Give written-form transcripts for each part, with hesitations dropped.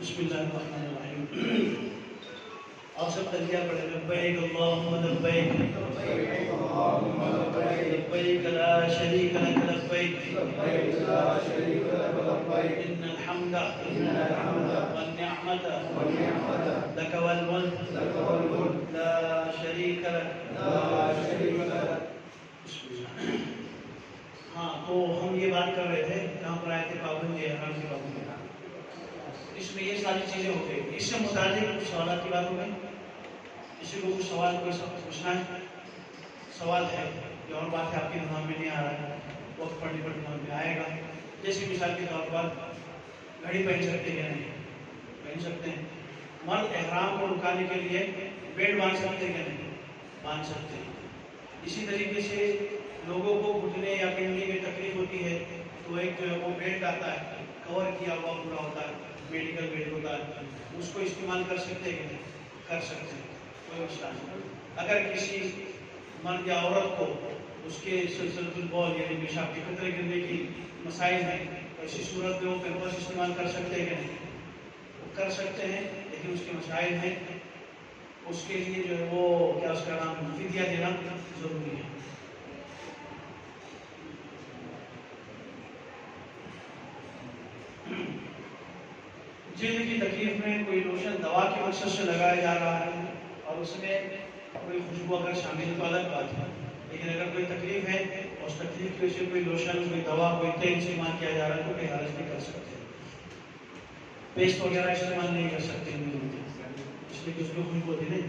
بسم اللہ الرحمن الرحیم. آپ سب تلبیہ پڑھیں. لبیک اللہم لبیک لبیک لا شریک لک لبیک ان الحمد والنعمت لک والملک لا شریک لک. ہاں تو ہم یہ بات کر رہے تھے کہاں پر آئے تھے پابندی احرام کی پابندی. اس میں یہ ساری چیزیں ہو گئی. اس سے متعلق کچھ سوالات کی بات ہو گئی. کسی کو کچھ سوال کوئی پوچھنا ہے؟ سوال ہے یہ اور بات ہے آپ کے دماغ میں نہیں آ رہا ہے, وقت پڑھنے پر دماغ میں آئے گا. جیسے مثال کے طور پر گھڑی پہن سکتے ہیں یا نہیں پہن سکتے ہیں. مرد احرام کو رکانے کے لیے بیلٹ باندھ سکتے ہیں یا نہیں باندھ سکتے ہیں. اسی طریقے سے لوگوں کو گھٹنے یا پنڈلی میں تکلیف ہوتی ہے تو ایک وہ بیلٹ آتا ہے, کور کیا ہوا پورا ہوتا ہے, میڈیکل بیلٹ ہوتا ہے, اس کو استعمال کر سکتے ہیں کہ نہیں کر سکتے ہیں, کوئی مسئلہ نہیں. اگر کسی مرد یا عورت کو اس کے سلسلۃ البول یعنی پیشاب کے قطرے گرنے کی مسائل ہیں تو ایسی صورت میں وہ پیمپرس استعمال کر سکتے ہیں کہ نہیں وہ کر سکتے ہیں, لیکن اس کے مسائل ہیں. اس کے لیے جو ہے وہ کیا اس کا نام فدیہ دینا ضروری ہے. جلد کی تکلیف میں کوئی لوشن دوا کے مقصد سے لگایا جا رہا ہے اور اس میں کوئی خوشبو اگر شامل تو الگ بات ہے, لیکن اگر کوئی تکلیف ہے اور اس تکلیف کی وجہ سے کوئی لوشن کوئی دوا کوئی تیل استعمال کیا جا رہا ہے تو کوئی حرج نہیں کر سکتے. پیسٹ وغیرہ استعمال نہیں کر سکتے اس لیے کہ اس میں خوشبو ہوتی نہیں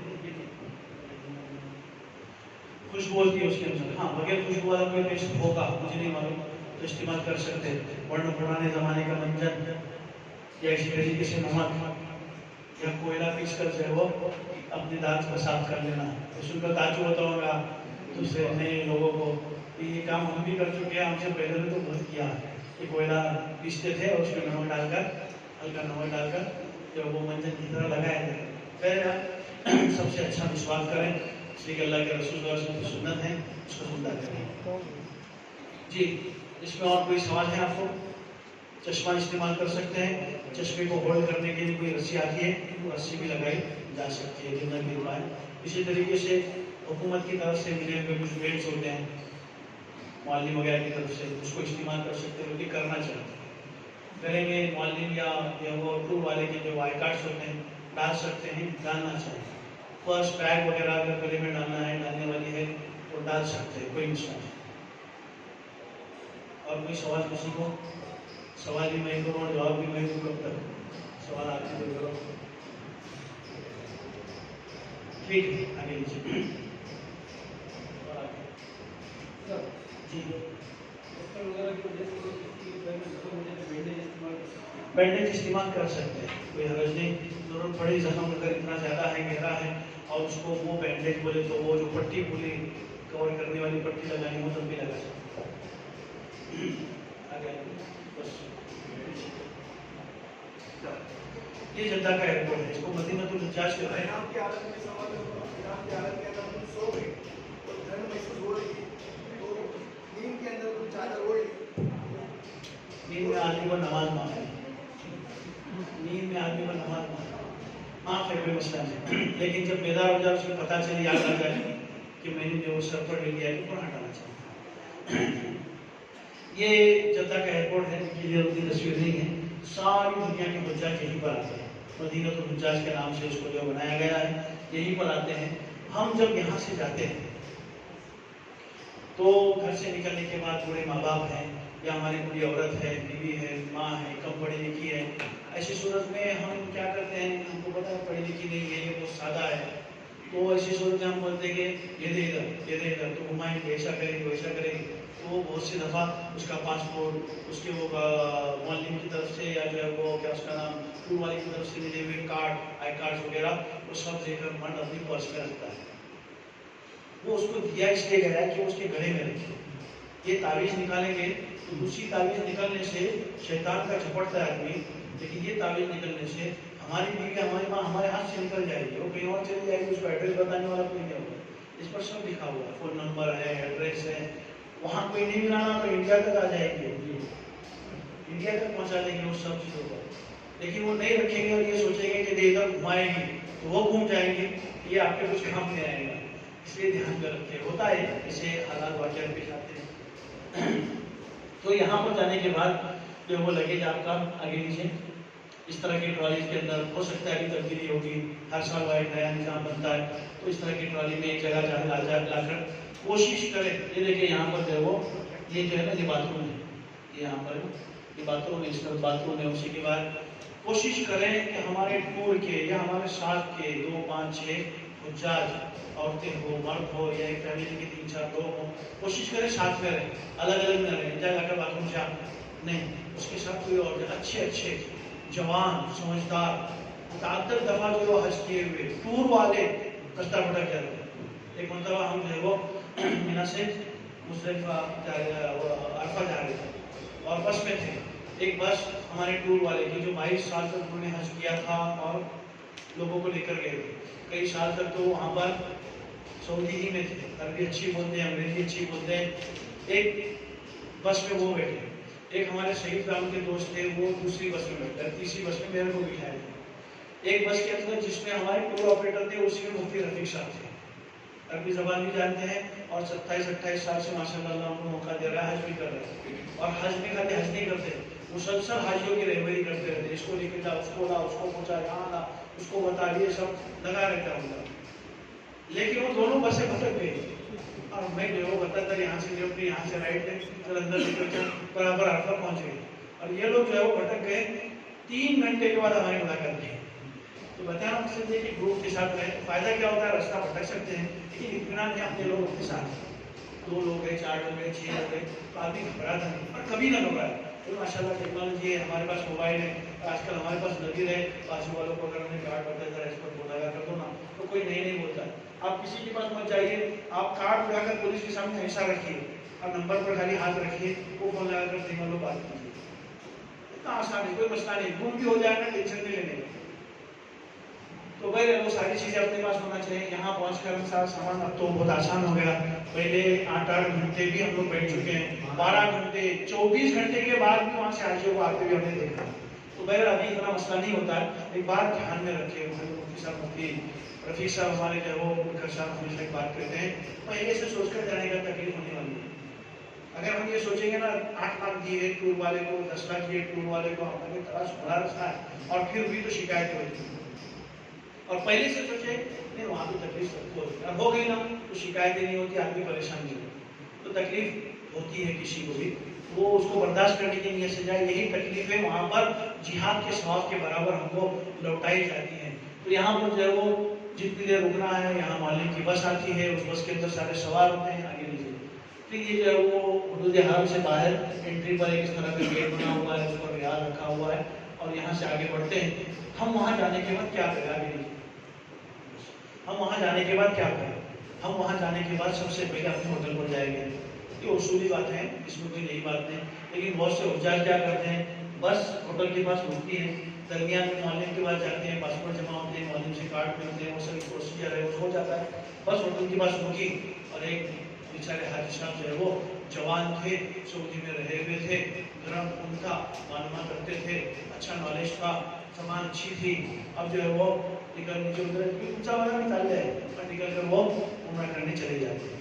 خوشبو ہوتی ہے اس کے اندر. ہاں بغیر خوشبو والا کوئی پیسٹ ہوگا مجھے نہیں معلوم تو استعمال کر سکتے ہیں. ورنہ پرانے زمانے کا منجن یا اسی طریقے سے نمک یا کوئلہ فکس کر جو ہے وہ اپنے دانت کو صاف کر لینا. اس کا تعجب ہوتا ہوگا دوسرے نئے لوگوں کو کہ یہ کام ہم بھی کر چکے ہیں, ہم سے پہلے بھی تو بہت کیا ہے. کہ کوئلہ پیستے تھے اور اس میں نمک ڈال کر ہلکا نمک ڈال کر جب وہ منجن کی طرح لگائے تھے. پہلے سب سے اچھا مسواک کریں, اس لیے کہ اللہ کے رسول صلی اللہ علیہ وسلم کی سنت ہے, اس کو زندہ کریں. جی اس میں اور کوئی سوال ہے آپ کو؟ چشمہ استعمال کر سکتے ہیں. چشمے کو ہولڈ کرنے کے لیے کوئی رسی آتی ہے, رسی بھی لگائی جا سکتی ہے جنہ کی روایت. اسی طریقے سے حکومت کی طرف سے ملے ہوئے کچھ بیلٹس ہوتے ہیں معلم وغیرہ کی طرف سے, اس کو استعمال کر سکتے ہیں, بلکہ کرنا چاہیے. گلے میں معلم یا وہ ٹور والے کے جو آئی کارڈس ہوتے ہیں ڈال سکتے ہیں, ڈالنا چاہیے. فرسٹ بیگ وغیرہ اگر گلے میں ڈالنا ہے ڈالنے والی ہے وہ ڈال سکتے ہیں, کوئی مسئلہ نہیں. اور کوئی سوال کسی کو؟ سوال بھی میں کروں اور جواب بھی میں دوں. کب تک سوال آپ کی کوئی کرو؟ ٹھیک ہے آگے لیجیے. جی بینڈیج استعمال کر سکتے ہیں, کوئی حرج نہیں. ضرورت پڑی زخم اگر اتنا زیادہ ہے گہرا ہے اور اس کو وہ بینڈیج بولے تو وہ جو پٹی پوری کور کرنے والی پٹی لگانی ہو تب بھی لگا سکتے ہیں. آگے بس یہ جدہ کا ایئرپورٹ ہے, اس کو مدینہ الحجاج کہتے ہیں. نیند میں آدمی کو نماز معاف ہے, نیند میں آدمی کو نماز معاف ہے, کوئی مسئلہ نہیں. لیکن جب بیدار ہو جائے اس کو پتہ چلے یاد آ جائے کہ میں نے جو سر پر لے لیا ہے تو ہٹانا چاہیے. یہ جدہ کا ایئرپورٹ ہے, کلیئر ہوتی تصویر نہیں ہے. ساری دنیا کے حجاج یہیں پر آتے ہیں, مدینہ الحجاج کے نام سے اس کو جو بنایا گیا ہے یہیں پر آتے ہیں. ہم جب یہاں سے جاتے ہیں تو گھر سے نکلنے کے بعد بوڑھے ماں باپ ہیں یا ہماری بوڑھی عورت ہے, بیوی ہے, ماں ہے, کم پڑھی لکھی ہے, ایسی صورت میں ہم کیا کرتے ہیں, ہم کو پتہ ہے پڑھی لکھی نہیں ہے, یہ بہت سادہ ہے, تو ایسی صورت میں ہم بولتے ہیں کہ یہ دے ادھر تو گھمائیں گے, ایسا کریں گے ویسا کریں گے. تو وہ بہت سی دفعہ اس کا پاسپورٹ, اس کے وہ معلم کی طرف سے یا جو ہے وہ کیا اس کا نام ٹور والے کی طرف سے ملے ہوئے کارڈ, آئی کارڈ وغیرہ وہ سب دے کر مرد اپنی پرس میں رکھتا ہے. وہ اس کو دیا اس لیے گیا ہے کہ اس کے گلے میں رکھے. یہ تعویذ نکالیں گے تو دوسری تعویذ نکلنے سے شیطان کا جھپٹتا ہے آدمی, لیکن یہ تعویذ نکلنے سے ہماری بیوی ہماری ماں ہمارے ہاتھ سے نکل جائے گی, وہ کہیں اور چلی جائے گی, اس کو ایڈریس بتانے والا کوئی نہیں ہوگا. اس پر سب لکھا ہوا ہے, فون نمبر ہے, ایڈریس ہے. وہاں کوئی نہیں ملانا تو انڈیا تک آ جائے گی, انڈیا تک پہنچا دیں گے اس سب چیزوں کو. لیکن وہ نہیں رکھیں گے اور یہ سوچیں گے کہ ادھر گھمائیں گے تو وہ گھوم جائیں گے، یہ آپ کے کچھ کام نہیں آئے گا، اس لیے دھیان میں رکھیں۔ ہوتا ہے اسے حالات واقعات پیش آتے ہیں۔ تو یہاں پر جانے کے بعد جو وہ لگیج آپ کا آگے نیچے اس طرح کی ٹرالیز کے اندر ہو سکتا ہے ابھی تبدیلی ہوگی، ہر سال وائٹ نیا نظام بنتا ہے، تو اس طرح کی ٹرالی میں ایک جگہ لا کر کوشش کریں۔ یہ دیکھیں یہاں پر جو ہے وہ یہ جو ہے نا یہ باتھ روم ہے، یہ یہاں پر یہ باتھ روم ہے، اس طرح باتھ روم ہے۔ اسی کے بعد کوشش کریں کہ ہمارے ٹور کے یا ہمارے ساتھ کے 2 5 6 حجاج، عورتیں ہو مرد ہو یا ایک فیملی کے 3 4 لوگ ہوں، کوشش کریں ساتھ میں رہیں، الگ الگ نہ رہیں، جا کر باتھ روم سے نہیں، اس کے ساتھ کوئی اور اچھے جوان سمجھدار متعدد دفعہ جو حج کیے ہوئے ٹور والے کشتہ بھٹک جاتے ہیں۔ ایک مرتبہ ہم جو ہے وہ مینا سے مزدلفہ عرفہ جا رہے تھے اور بس میں تھے، ایک بس ہمارے ٹور والے کی جو 22 سال تک انہوں نے حج کیا تھا اور لوگوں کو لے کر گئے تھے، کئی سال تک تو وہاں پر سعودی ہی میں تھے، عربی اچھی بولتے ہیں، انگریزی اچھی بولتے ہیں۔ ایک بس میں وہ بیٹھے، ایک ہمارے شہید رام کے دوست تھے وہ دوسری بس میں بیٹھے، تیسری بس میں میرے کو بٹھائے تھے۔ ایک بس کے اندر جس میں ہمارے ٹور آپریٹر تھے اسی میں مفتی رفیق صاحب تھے، عربی زبان بھی جانتے ہیں اور 27-28 سال سے ماشاءاللہ اللہ ان کو موقع دے رہا ہے، حج بھی کر رہے ہیں اور حج میں کہتے حج نہیں کرتے، مسلسل حاجیوں کی رہبری کرتے رہتے، اس کو لے کے جا، اس کو لا، اس کو پہنچا، یہاں لا، اس کو بتا، یہ سب لگا رہتا ہوں گا۔ لیکن وہ دونوں بسیں بھٹک گئی اور میں جو وہ بتاتا یہاں سے لیفٹ یہاں سے رائٹ ہے، پھر اندر نکل کر برابر عرفہ پہنچ گئے اور یہ لوگ جو ہے وہ بھٹک گئے۔ 3 گھنٹے کے بعد ہماری ملاقات کی تو بتایا مقصد یہ کہ گروپ کے ساتھ رہے، فائدہ کیا ہوتا ہے، رستہ بھٹک سکتے ہیں لیکن اطمینان ہے اپنے لوگوں کے ساتھ، 2 لوگ گئے، 4 لوگ گئے، 6 لوگ گئے تو آدمی گھبراتا نہیں اور کبھی نہ گھبرائے۔ تو ماشاء اللہ ٹیکنالوجی ہے، ہمارے پاس موبائل ہے، آج کل ہمارے پاس لگی رہے، بازو والوں کو اگر انہیں کارڈ بتا ہے اس پر فون لگا کر دو نا تو کوئی نہیں بولتا ہے۔ آپ کسی کے پاس مت جائیے، آپ کارڈ اٹھا کر پولیس کے سامنے ایسا رکھیے اور نمبر پر خالی ہاتھ رکھیے، وہ فون لگا کر تینوں لوگ بات کیجیے، اتنا آسان ہے، کوئی مسئلہ نہیں، گم بھی ہو جائے گا ٹینشن نہیں لینے کا۔ تو بھائی وہ ساری چیزیں اپنے پاس ہونا چاہیے۔ یہاں پہنچ کر سارا سامان اب تو بہت آسان ہو گیا، پہلے 8 گھنٹے بھی ہم لوگ بیٹھ چکے ہیں، 12 گھنٹے 24 گھنٹے کے بعد بھی وہاں سے حاجیوں کو آتے ہوئے ہم نے دیکھا، تو بھائی ابھی اتنا مسئلہ نہیں ہوتا ہے۔ ایک بات دھیان میں رکھے، مفتی صاحب مفتی رفیق صاحب ہمارے جو وہ ہمیشہ ایک بات کرتے ہیں، پہلے سے سوچ کر جانے کا تکلیف ہونے والی ہے۔ اگر ہم یہ سوچیں گے نا 8 لاکھ دیے ٹور والے کو، 10 لاکھ دیے ٹور والے کو، ہمارے طرح بڑا رستہ ہے اور پھر بھی تو شکایتیں ہوتی ہیں، اور پہلے سے سوچے نہیں وہاں تو تکلیف سب کو ہوتی ہے، اب ہو گئی نا تو شکایتیں نہیں ہوتی، آدمی پریشان نہیں ہوتی، تو تکلیف ہوتی ہے کسی کو بھی، وہ اس کو برداشت کرنے کی نیت سے جائے، یہی تکلیفیں وہاں پر جہاد کے ثواب کے برابر ہم کو لوٹائی جاتی ہیں۔ تو یہاں پر جو ہے وہ جتنی دیر رکنا ہے، یہاں معلم کی بس آتی ہے، اس بس کے اندر سارے سوار ہوتے ہیں آگے نیچے، پھر یہ جو ہے وہ حدود حرم سے باہر انٹری پر ایک اس طرح کا گیٹ بنا ہوا ہے، اس پر ریاض رکھا ہوا ہے اور یہاں سے آگے بڑھتے ہیں۔ ہم وہاں جانے کے بعد کیا کریں، آگے نیچے ہم وہاں جانے کے بعد کیا کریں؟ ہم وہاں جانے کے بعد سب سے پہلے اپنے ہوٹل پر جائیں گے، یہ اصولی بات ہے، اس میں کوئی نئی بات نہیں، لیکن بہت سے حجاج کیا کرتے ہیں، بس ہوٹل کے پاس رکتی ہے، درمیان میں معلم کے پاس جاتے ہیں، پاسپورٹ جمع ہوتے ہیں، معلم سے کارڈ ملتے ہیں، وہ سب پروسیجر ہے وہ ہو جاتا ہے، بس ہوٹل کے پاس رکی اور ایک بیچارے حاجی صاحب جو ہے وہ جوان تھے، سعودی میں رہے ہوئے تھے، گرم خون تھا، معلومات رکھتے تھے، اچھا نالج تھا، زبان اچھی تھی، اب جو ہے وہ نکل نیچے ادھر اونچا والا نکال جائے اور نکل کر وہ عمرہ کرنے چلے جاتے ہیں۔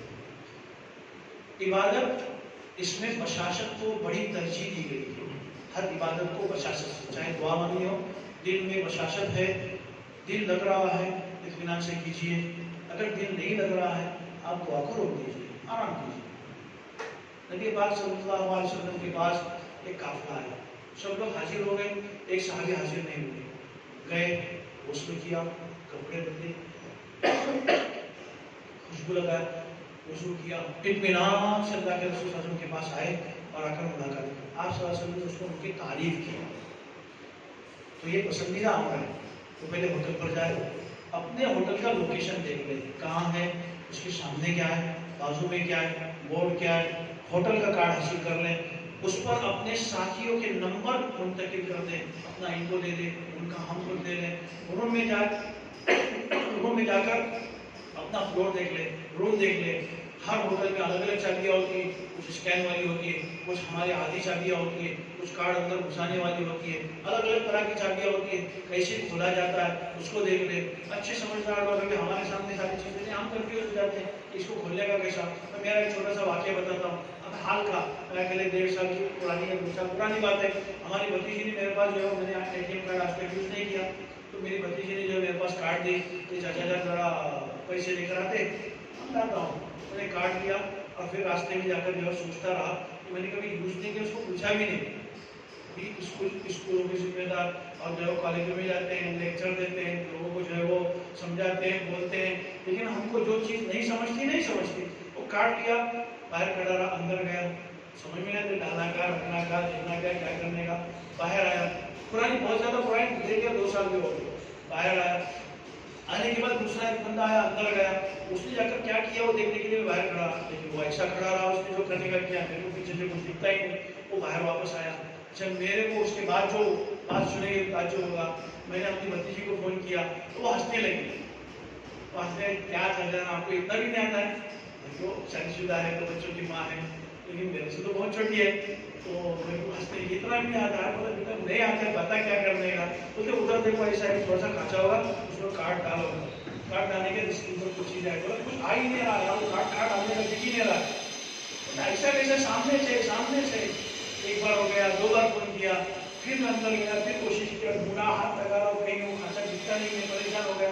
عبادت اس میں بشاشت کو بڑی ترجیح دی گئی ہے، ہر عبادت کو بشاشت، چاہے دعا مانگنی ہو، دل میں بشاشت ہے، دل لگ رہا ہے اطمینان سے کیجیے، اگر دل نہیں لگ رہا ہے آپ دعا کو روک دیجیے، آرام کیجیے۔ نبی پاک صلی اللہ علیہ وسلم کے پاس ایک قافلہ آیا، سب لوگ حاضر ہو گئے، ایک صحابی حاضر نہیں ہوئے، گئے غسل کیا، کپڑے بدلے، خوشبو لگایا، وضو کیا، اطمینان سے اللہ کے رسول صلی اللہ علیہ وسلم کے پاس آئے اور آ کر ملاقات کی، آپ صلی اللہ علیہ وسلم نے اس کو ان کی تعریف کی، تو یہ پسندیدہ عمل ہے۔ تو پہلے ہوٹل پر جائے، اپنے ہوٹل کا لوکیشن دیکھ لیں کہاں ہے، اس کے سامنے کیا ہے، بازو میں کیا ہے، بورڈ کیا ہے، ہوٹل کا کارڈ حاصل کر لیں، اس پر اپنے ساتھیوں کے نمبر منتقل کر دیں، اپنا ان کو دے دیں، ان کا ہم کو دے دیں، روم میں جا کر اپنا فلور دیکھ لیں، روم دیکھ لیں، ہر ہوٹل میں الگ الگ چابیاں ہوتی ہیں، کچھ اسکین والی ہوتی ہے، کچھ ہماری آدھی چابیاں ہوتی ہیں، کچھ کارڈ اندر گھسانے والی ہوتی ہے، الگ الگ طرح کی چابیاں ہوتی ہیں، کیسے کھولا جاتا ہے اس کو دیکھ لیں۔ اچھے سمجھدار لوگ ابھی ہمارے سامنے ساری چیزیں ہیں، ہم کنفیوز ہو جاتے ہیں کہ اس کو کھولنے کا کیسا۔ میں میرا ایک چھوٹا سا واقعہ بتاتا ہوں، اب حال کا میں پہلے 1.5 سال کی پرانی 2 سال پرانی بات ہے، ہماری بھتیجی نے میرے پاس جو ہے، میں نے اے ٹی ایم کارڈ آج تک یوز نہیں کیا، تو میری بھتیجی نے جو میرے پاس کارڈ دی کہ چاچا جان ذرا پیسے لے کر آتے، ہم لاتا ہوں، میں نے کارڈ دیا اور پھر راستے میں جا کر جو ہے سوچتا رہا کہ میں نے کبھی یوز نہیں کیا، اس کو پوچھا بھی نہیں کہ اسکولوں کے ذمہ دار اور جو ہے کالجوں میں جاتے ہیں، لیکچر دیتے ہیں، لوگوں کو جو ہے وہ سمجھاتے ہیں، بولتے ہیں، لیکن ہم کو جو چیز نہیں سمجھتی وہ کارڈ لیا، باہر کھڑا رہا، اندر گیا، سمجھ میں نہیں ڈالنا کا، رکھنا کا، دیکھنا کیا کرنے کا، باہر آیا، پرانی بہت زیادہ پرانی گزر گیا، 2 سال بھی ہو گئے، باہر آیا، آنے کے بعد دوسرا ایک بندہ آیا، اندر گیا، اس نے جا کر کیا کیا وہ دیکھنے کے لیے باہر کھڑا، لیکن وہ ایسا کھڑا رہا، اس نے جو کرنے کا کیا، میرے کو پیچھے سے کچھ دکھتا ہی نہیں، وہ باہر واپس آیا۔ اچھا میرے کو اس کے بعد جو بات سنے گی تعجب ہوگا، میں نے اپنی بھتیجی کو فون کیا تو وہ ہنسنے لگی، وہ ہنسنے کیا چل رہا ہے، آپ کو اتنا بھی نہیں آتا ہے، جو شادی شدہ ہے تو بچوں کی ماں ہے، لیکن میرے سے تو بہت چھوٹی ہے، تو میرے کو ہنسنے کی اتنا بھی نہیں آتا ہے، بولا نہیں آتا ہے، بتا کیا کرنے کا، بولتے ادھر دیکھو ایسا ہے، تھوڑا سا کھانچا ہوگا اس میں کارڈ ڈالو، کارڈ ڈالنے کے اس کے اوپر کچھ چیز ہے، بولا کچھ آ ہی نہیں رہا، وہ کارڈ ڈالنے کا دکھ ہی نہیں رہا، ایسا کیسے سامنے سے ایک بار ہو گیا، 2 بار فون کیا، پھر میں اندر گیا، پھر کوشش کیا، ڈھونڈا، ہاتھ لگا رہا ہوں، کہیں وہ کھانچا دکھتا نہیں ہے، پریشان ہو گیا،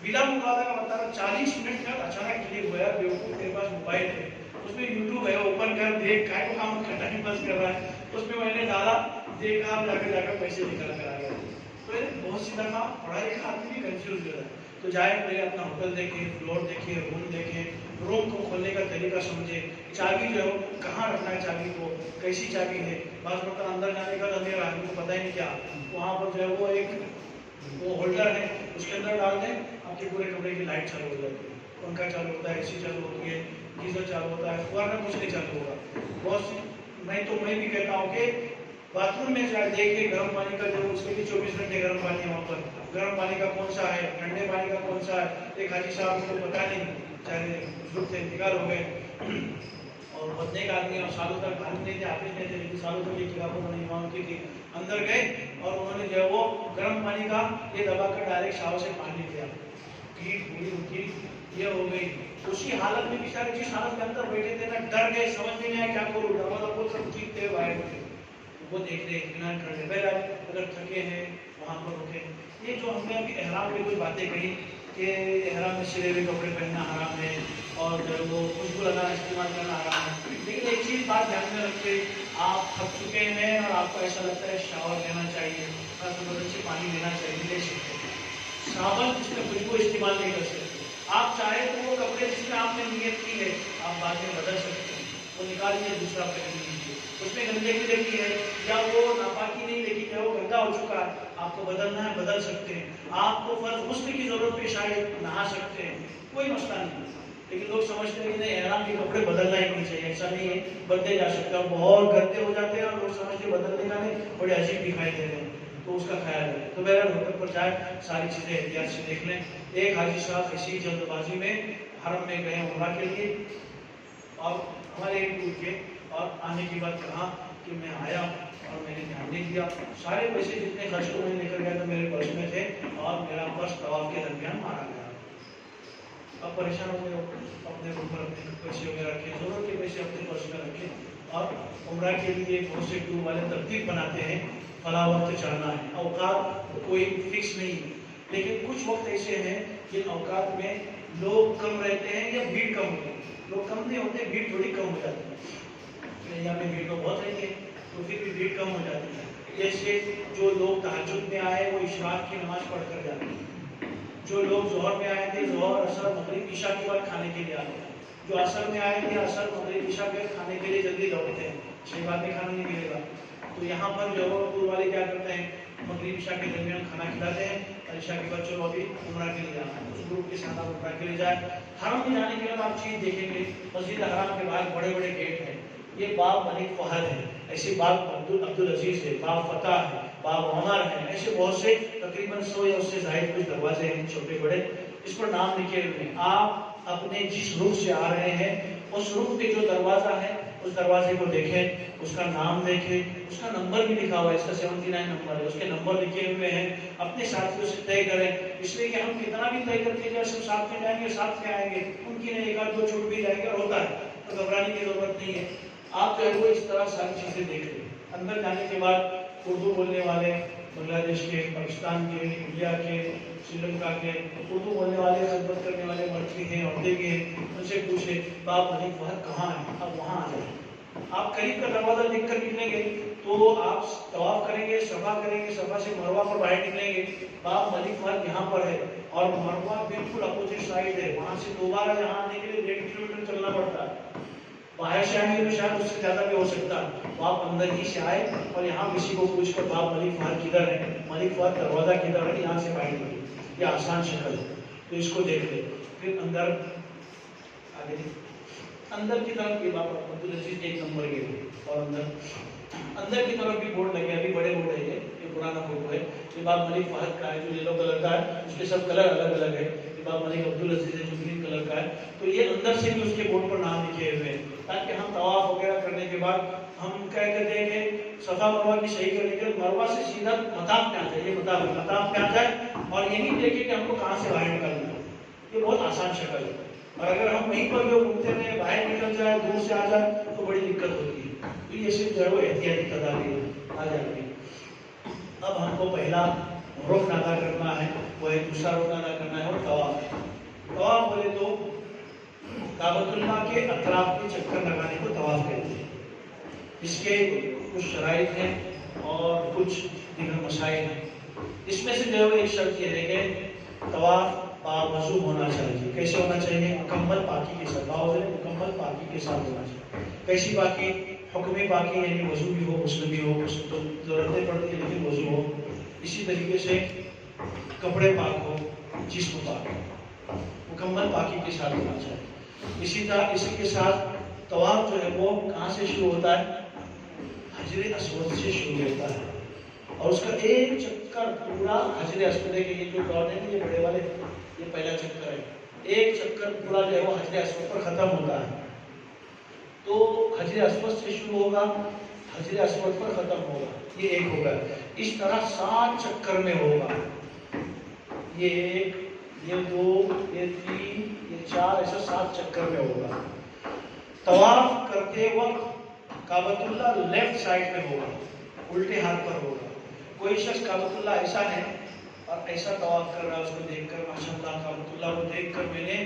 بلا مبالغہ کا بتا رہا 40 منٹ کا اچانک کلک ہوا، بیوقوف تیرے پاس موبائل ہے، اس میں یوٹیوب ہے، اوپن کر دیکھ، کائے کو کام کرنا ہی بس کر رہا ہے، اس میں میں نے ڈالا، دیکھا، جا کر پیسے نکال کر آ گیا۔ تو بہت سی دفعہ پڑھا لکھا آدمی بھی کنفیوز ہو جاتا ہے، تو جائے پہلے اپنا ہوٹل دیکھے، فلور دیکھے، روم کو کھولنے کا طریقہ سمجھے، چابی جو ہے کہاں رکھنا ہے، چابی کو کیسی چابی ہے، بعض وقت اندر جانے کا اندھیرا ہے، کو پتہ ہی نہیں کیا، وہاں پر جو ہے وہ ایک وہ ہولڈر ہے، اس کے اندر ڈال دیں، آپ کے پورے کمرے کی لائٹ چالو ہو جاتی ہے، پنکھا چالو ہوتا ہے، اے سی چالو ہوتی ہے، گیزر چالو ہوتا ہے، فوراً کچھ نہیں چالو ہوگا۔ بہت سی میں بھی کہتا ہوں کہ باتھ روم میں جائے دیکھیں گرم پانی کا، جو اس کے لیے 24 گھنٹے گرم پانی ہے، وہاں پر گرم پانی کا کون سا ہے، ٹھنڈے پانی کا کون سا ہے، ایک حاجی صاحب کو پتا نہیں، چاہے بزرگ تھے، انتقال ہو گئے، اور بدنے کا آدمی، اور سالوں تک معلوم نہیں تھے، حافظ نہیں تھے، لیکن سالوں تک یہ کتابوں میں امام کی تھی، اندر گئے اور انہوں نے جو ہے وہ گرم پانی کا یہ دبا کر ڈائریکٹ شاور سے پانی لیا، پیٹ پوری ان کی یہ ہو گئی، اسی حالت میں بیچارے جس حالت کے اندر بیٹھے تھے نا، ڈر گئے، سمجھ میں نہیں آیا کیا کروں، دروازہ کھول کر چیختے ہوئے باہر اٹھے، وہ دیکھ لے اطمینان کر لے، بہرحال اگر تھکے ہیں وہاں پر رکے۔ یہ جو ہم نے ابھی احرام کی کوئی باتیں کہی کہ احرام میں سلے ہوئے کپڑے پہننا حرام ہے، اور جو ہے وہ خوشبو لگانا استعمال کرنا حرام ہے، لیکن ایک چیز بات دھیان میں رکھے، آپ تھک چکے ہیں اور آپ کو ایسا لگتا ہے شاور لینا چاہیے، بدن سے پانی لینا چاہیے، لے سکتے ہیں، صابن جس میں خوشبو استعمال نہیں کر سکتے، آپ چاہیں تو وہ کپڑے جس میں آپ نے نیت کی ہے آپ بعد میں بدل سکتے ہیں، وہ نکالیے دوسرا پہن لیجیے، اس میں گندگی لگی ہے یا وہ ناپاکی نہیں لگی ہے، وہ گندا ہو چکا ہے، آپ کو بدلنا ہے بدل سکتے ہیں، آپ کو فرض غسل کی ضرورت پیش آئے نہا سکتے ہیں، کوئی مسئلہ نہیں، لیکن لوگ سمجھتے ہیں کہ نہیں احرام کے کپڑے بدلنا ہی نہیں چاہیے، ایسا نہیں ہے، بدلے جا سکتے ہیں، بہت گندے ہو جاتے ہیں اور لوگ سمجھتے ہیں بدلنے کا نہیں، بڑے عجیب دکھائی دے رہے ہیں، تو اس کا خیال ہے، تو بہرحال ہوٹل پر جائے ساری چیزیں احتیاط سے دیکھ لیں۔ ایک حاجی صاحب اسی جلد بازی میں حرم میں گئے عمرہ کے لیے، اور ہمارے ایک ٹور کے، اور آنے کی بات کہا کہ میں آیا اور میں نے دھیان نہیں دیا، سارے پیسے جتنے خرچ کو میں لے کر گیا تو میرے پرس میں تھے، اور میرا پرس طواف کے درمیان مارا گیا، اب پریشان ہو گئے، اپنے اوپر اپنے پیسے وغیرہ رکھے، ضرورت کے پیسے اپنے پرس میں رکھے، اور عمرہ کے لیے بہت سے ٹور والے ترتیب بناتے ہیں، فلاں وقت چڑھنا ہے، اوقات کوئی فکس نہیں ہے، لیکن کچھ وقت ایسے ہیں جن اوقات میں لوگ کم رہتے ہیں یا بھیڑ کم ہوتی ہے، لوگ کم نہیں ہوتے، بھیڑ تھوڑی کم ہو جاتی ہے، یہاں پہ بھیڑ تو بہت رہتی ہے تو پھر بھی بھیڑ کم ہو جاتی ہے، جیسے جو لوگ تہجد میں آئے وہ اشراق کی نماز پڑھ کر جاتے ہیں، جو لوگ ظہر میں آئے تھے ظہر عصر مغرب عشاء کے بعد کھانے کے لیے آتے ہیں، جو عصر میں آئے تھے عصر مغرب عشاء کے کھانے کے لیے جلدی لوٹتے ہیں، صحیح بات میں کھانا نہیں ملے گا، تو یہاں پر جو ٹور والے کیا کرتے ہیں مغرب عشاء کے درمیان کھانا کھلاتے ہیں، اور عشاء کے بعد چلو ابھی عمرہ کے لیے جانا ہے، اس گروپ کے ساتھ آپ عمرہ کے لیے جائیں، حرم میں جانے کے بعد آپ چیز دیکھیں گے، مسجد حرام کے باہر بڑے بڑے گیٹ ہیں، یہ باب ملک فہد ہے، ایسے باب عبدالعزیز ہے، باب فتح ہے، باب عمر ہے، ایسے بہت سے تقریباً 100 یا اس سے زائد کچھ دروازے ہیں چھوٹے بڑے، اس پر نام لکھے ہوئے ہیں، آپ اپنے جس رخ سے آ رہے ہیں اس رخ پہ جو دروازہ ہے اس دروازے کو دیکھیں، اس کا نام دیکھیں، اس کا نمبر بھی لکھا ہوا ہے، اس کا 79 نمبر ہے، اس کے نمبر لکھے ہوئے ہیں، اپنے ساتھیوں سے طے کریں، اس لیے کہ ہم کتنا بھی طے کرتے ہیں سب ساتھ میں جائیں گے، ساتھ میں آئیں گے، ممکن ہے ایک آدھ دو چھوٹ بھی جائے گا، ہوتا ہے، تو گھبرانے کی ضرورت نہیں ہے۔ آپ جو ہے وہ اس طرح ساری چیزیں دیکھ لیں۔ اندر جانے کے بعد اردو بولنے والے بنگلہ دیش کے، پاکستان کے، انڈیا کے، سری لنکا کے اردو بولنے والے، خدمت کرنے والے مرد بھی ہیں، عورتیں بھی ہیں، ان سے پوچھیں باپ ملک فہد کہاں ہے، اب وہاں آ جائیں۔ آپ قریب کا دروازہ دیکھ کر نکلیں گے تو آپ طواف کریں گے، صفا کریں گے، صفا سے مروہ پر باہر نکلیں گے، باپ ملک فہد یہاں پر ہے، اور مروہ بالکل اپوزٹ سائڈ ہے، وہاں سے دوبارہ یہاں آنے کے لیے 1.5 کلومیٹر چلنا پڑتا ہے۔ باہر سے آئیں گے تو شاید اس سے زیادہ بھی ہو سکتا ہے، تو آپ اندر ہی سے آئے اور یہاں کسی کو پوچھ کر باپ ملک فہد کدھر ہے، ملک فہد دروازہ کدھر ہے، یہاں سے باہر نکلے، یہ آسان شکل ہے، تو اس کو دیکھ لیں۔ پھر اندر آگے اندر کی طرف بھی باپ عبدالعزیز 1 نمبر کے، اور اندر کی طرف بھی بورڈ لگے، ابھی بڑے بورڈ ہے، یہ پرانا فوٹو ہے، یہ باپ ملک فہد کا ہے جو یلو کلر کا ہے، اس کے سب کلر الگ الگ ہے، یہ باپ ملک عبدالعزیز ہے جو گرین کلر کا ہے، تو یہ اندر سے بھی اس کے بورڈ پر نام لکھے ہوئے ہیں، تاکہ ہم طواف وغیرہ کرنے کے بعد ہم کیا کہتے ہیں کہ صفا مروہ کی صحیح کرنے کے مروہ سے سیدھا مطاف میں آ جائے، یہ مطاف میں آ جائے اور یہ نہیں دیکھیں کہ ہم کو کہاں سے باہر نکلنا ہے، یہ بہت آسان شکل ہے، اور اگر ہم وہیں پر جو گھومتے رہے باہر نکل جائے، دور سے آ جائے تو بڑی دقت ہوتی ہے، تو یہ صرف جو ہے وہ احتیاطی تدابیر آ جاتی ہے۔ اب ہم کو پہلا رکن ادا کرنا ہے، وہ ہے دوسرا رکن ادا کرنا ہے وہ طواف۔ طواف بولے تو کعبۃ اللہ کے اطراف کے چکر لگانے کو طواف کہتے ہیں، اس کے کچھ شرائط ہیں اور کچھ دیگر مسائل ہیں، اس میں سے جو ہے ایک شرط یہ ہے کہ طواف باوضو ہونا چاہیے۔ کیسے ہونا چاہیے؟ مکمل پاکی کے ساتھ، مکمل پاکی کے ساتھ ہونا چاہیے۔ کیسی پاکی؟ حکمی پاکی، یعنی وضو بھی ہو، غسل بھی ہو، اس تو ضرورتیں پڑتی ہے لیکن وضو ہو، اسی طریقے سے کپڑے پاک ہو، جسم پاک ہو، مکمل پاکی کے ساتھ ہونا چاہیے۔ اسی طرح اسی کے ساتھ طواف جو ہے وہ کہاں سے شروع ہوتا ہے؟ حجر اسود سے شروع ہوتا ہے، اور اس کا ایک چکر پورا حجر اسود ہے، کہ یہ جو ڈاٹ ہے یہ بڑے والے، یہ پہلا چکر ہے، ایک چکر پورا جو ہے وہ حجر اسود پر ختم ہوتا ہے، تو حجر اسود سے شروع ہوگا، حجر اسود پر ختم ہوگا، یہ ایک ہوگا۔ اس طرح 7 چکر میں ہوگا، یہ 1، یہ 2، یہ 3، یہ 4، ایسا 7 چکر میں ہوگا۔ طواف کرتے وقت کعبۃ اللہ لیفٹ سائڈ میں ہوگا، الٹے ہاتھ پر ہوگا۔ کوئی شخص کعبۃ اللہ ایسا ہے اور ایسا طواف کر رہا ہے، اس کو دیکھ کر ماشاءاللہ کعبۃ اللہ کو دیکھ کر میں نے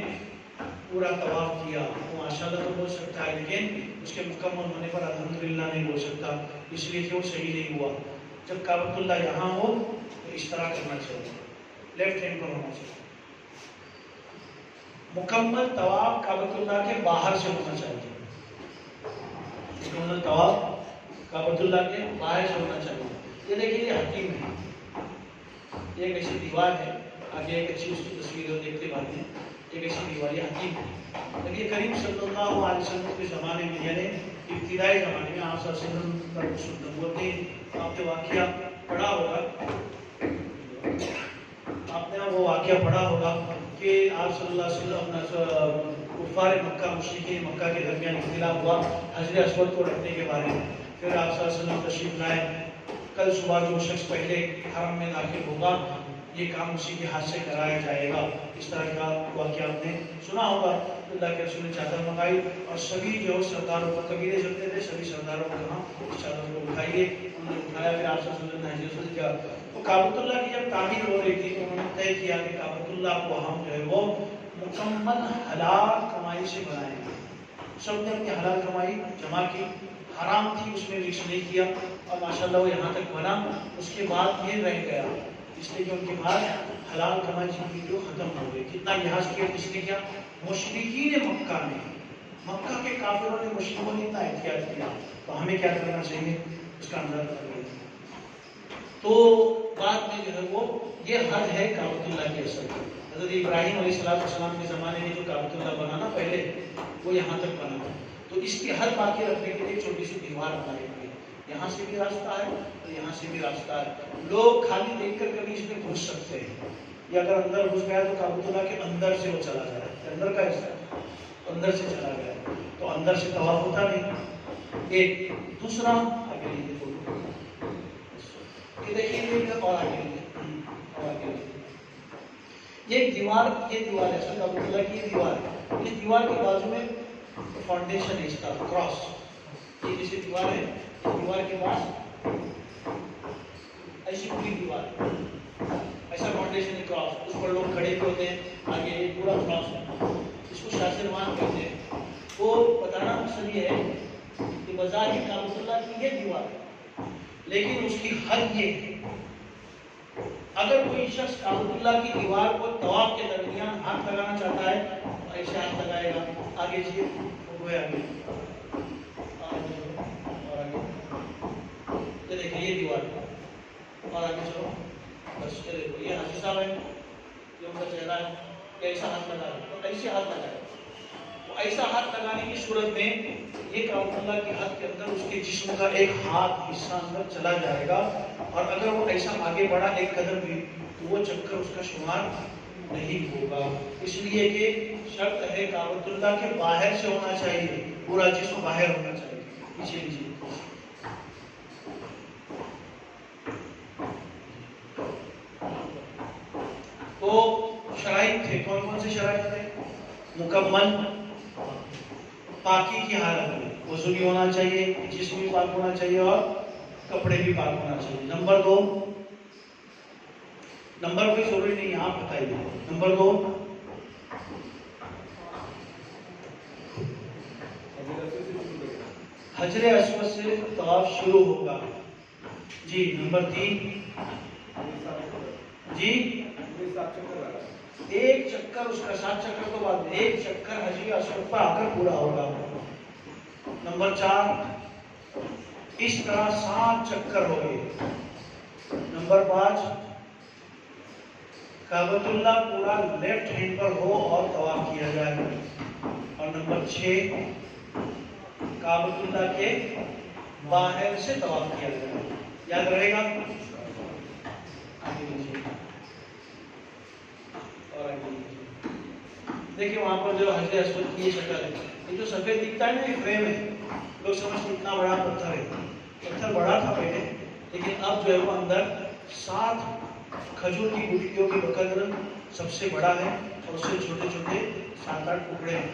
پورا طواف کیا، وہ ماشاءاللہ تو بول سکتا ہے لیکن اس کے مکمل ہونے پر الحمدللہ نہیں بول سکتا، اس لیے کہ وہ صحیح نہیں ہوا۔ جب کعبۃ اللہ یہاں ہو تو اس طرح کرنا چاہیے، لیفٹ ہینڈ پر ہونا چاہیے۔ مکمل طواف کعبۃ اللہ کے باہر سے ہونا چاہیے، مکمل طواف کعبۃ اللہ کے باہر سے ہونا چاہیے۔ یہ دیکھیے یہ حتیم ہے، ایک ایسی دیوار ہے، آگے ایک اچھی اس کی تصویر ہے دیکھتے بات ہے، ایک ایسی دیوار یہ حتیم ہے۔ نبی کریم صلی اللہ علیہ وسلم کے زمانے میں، یعنی ابتدائی زمانے میں، آپ صلی اللہ علیہ وسلم کا رسول نبوت نے، آپ نے واقعہ پڑھا ہوگا، آپ نے وہ واقعہ پڑھا ہوگا کہ آپ صلی اللہ علیہ وسلم کفار مکہ، مشرکین مکہ کے درمیان اختلاف ہوا حجر اسود کو رکھنے کے بارے میں، پھر آپ صلی اللہ علیہ وسلم تشریف لائے، کل صبح جو شخص پہلے حرم میں داخل ہوگا یہ کام اسی کے ہاتھ سے کرایا جائے گا، اس طرح کا واقعہ آپ نے سنا ہوگا۔ اللہ کے رسول نے چادر منگائی اور سبھی جو سرداروں کو، قبیلے جتنے تھے سبھی سرداروں کو کہا اس چادر کو اٹھائیے، انہوں نے اٹھایا، پھر آپ صلی اللہ علیہ وسلم نے حجر اسود کیا۔ تو کعبۃ اللہ کی جب تعمیر ہو رہی تھی تو انہوں نے طے کیا کہ کعبۃ اللہ کو ہم جو ہے وہ مکمل حلال کمائی سے بنائیں گے، سب نے اپنی حلال کمائی جمع کی، حرام تھی اس میں مکس نہیں کیا، اور ماشاءاللہ وہ یہاں تک بنا۔ اس کے بعد یہ رہ گیا، اس لیے کہ ان کے بعد حلال کمائی کی جو ختم ہو گئی۔ کتنا لحاظ کیا کس نے کیا؟ مشرکین مکہ نے، مکہ کے کافروں نے، مشرکوں نے اتنا احتیاط کیا، تو ہمیں کیا کرنا چاہیے اس کا اندازہ کرنا چاہیے۔ تو بعد میں جو ہے وہ یہ حد ہے کعبۃ اللہ کی اصل۔ حضرت ابراہیم علیہ السلام کے زمانے میں جو کعبۃ اللہ بنا نا پہلے، وہ یہاں تک بنا تھا، تو اس کی حد باقی رکھنے کے لیے چھوٹی سی دیوار بنائی ہوئی ہے، یہاں سے بھی راستہ ہے اور یہاں سے بھی راستہ ہے، لوگ خالی دیکھ کر کبھی اس میں گھس سکتے ہیں، یہ اگر اندر گھس گیا تو کعبۃ اللہ کے اندر سے وہ چلا جائے، اندر کا حصہ اندر سے چلا گیا تو اندر سے طواف ہوتا نہیں۔ ایک دوسرا آگے لیجیے فوٹو، یہ دیکھیے یہ اور آگے لیجیے اور آگے لیجیے، یہ ایک دیوار، یہ دیوار ہے سر کعبۃ اللہ کی، یہ دیوار ہے، اس دیوار کے بازو میں فاؤنڈیشن ہے اس کا کراس، یہ جیسے دیوار ہے، اس دیوار کے پاس ایسی پوری دیوار ہے، ایسا فاؤنڈیشن ہے کراس، اس پر لوگ کھڑے بھی ہوتے ہیں، آگے یہ پورا کراس ہے، اس کو شاذرمان کہتے ہیں۔ وہ بتانا مقصد یہ ہے کہ بظاہر کعبۃ اللہ کی یہ دیوار ہے لیکن اس کی حد یہ ہے، اگر کوئی شخص کعبۃ اللہ کی دیوار کو طواف کے درمیان ہاتھ لگانا چاہتا ہے تو ایسے ہاتھ لگائے گا، آگے جی فوٹو ہے آگے اور آگے، یہ دیکھیں یہ دیوار اور آگے چلو بس، یہ دیکھو یہ حاجی صاحب ہے، یہ ان کا چہرہ ہے، یہ ایسا ہاتھ لگا ہے تو ایسے ہاتھ لگائے، تو ایسا ہاتھ لگانے کی صورت میں یہ کعبۃ اللہ کی حد کے اندر اس کے جسم کا ایک ہاتھ حصہ اندر چلا جائے گا، اور اگر وہ ایسا آگے بڑھا ایک قدم بھی تو وہ چکر اس کا شمار نہیں ہوگا، اس لیے کہ شرط ہے کعبۃ اللہ کے باہر سے ہونا چاہیے، پورا جسم باہر ہونا چاہیے۔ پیچھے لیجیے، تو شرائط تھے، کون کون سے شرائط تھے؟ مکمل پاکی کی حالت میں، وضو بھی ہونا چاہیے، جسم بھی پاک ہونا چاہیے اور کپڑے بھی پاک ہونا چاہیے۔ نمبر دو، نمبر کوئی ضروری نہیں ہے آپ بتائیے، نمبر دو حجر اسود سے طواف شروع ہوگا جی۔ نمبر تین جی ایک چکر اس کا 7 چکر تو بعد میں ایک چکر حجر اسود پر آ کر پورا ہوگا۔ نمبر 4 اس طرح 7 چکر ہو گئے۔ نمبر 5 کعبۃ اللہ پورا لیفٹ ہینڈ پر ہو اور طواف کیا جائے، اور نمبر 6 کعبۃ اللہ کے باہر سے طواف کیا جائے۔ یاد رہے گا؟ آگے لیجیے اور آگے لیجیے، دیکھیں وہاں پر جو حجر اسود کی یہ شکل ہے، یہ جو سفید دکھتا ہے نا یہ فریم ہے، لوگ سمجھتے اتنا بڑا پتھر ہے، پتھر بڑا تھا پہلے لیکن اب جو ہے وہ اندر 7 کھجور کی گٹھلیوں کے بقدر سب سے بڑا ہے، اور اس سے چھوٹے چھوٹے 7-8 ٹکڑے ہیں۔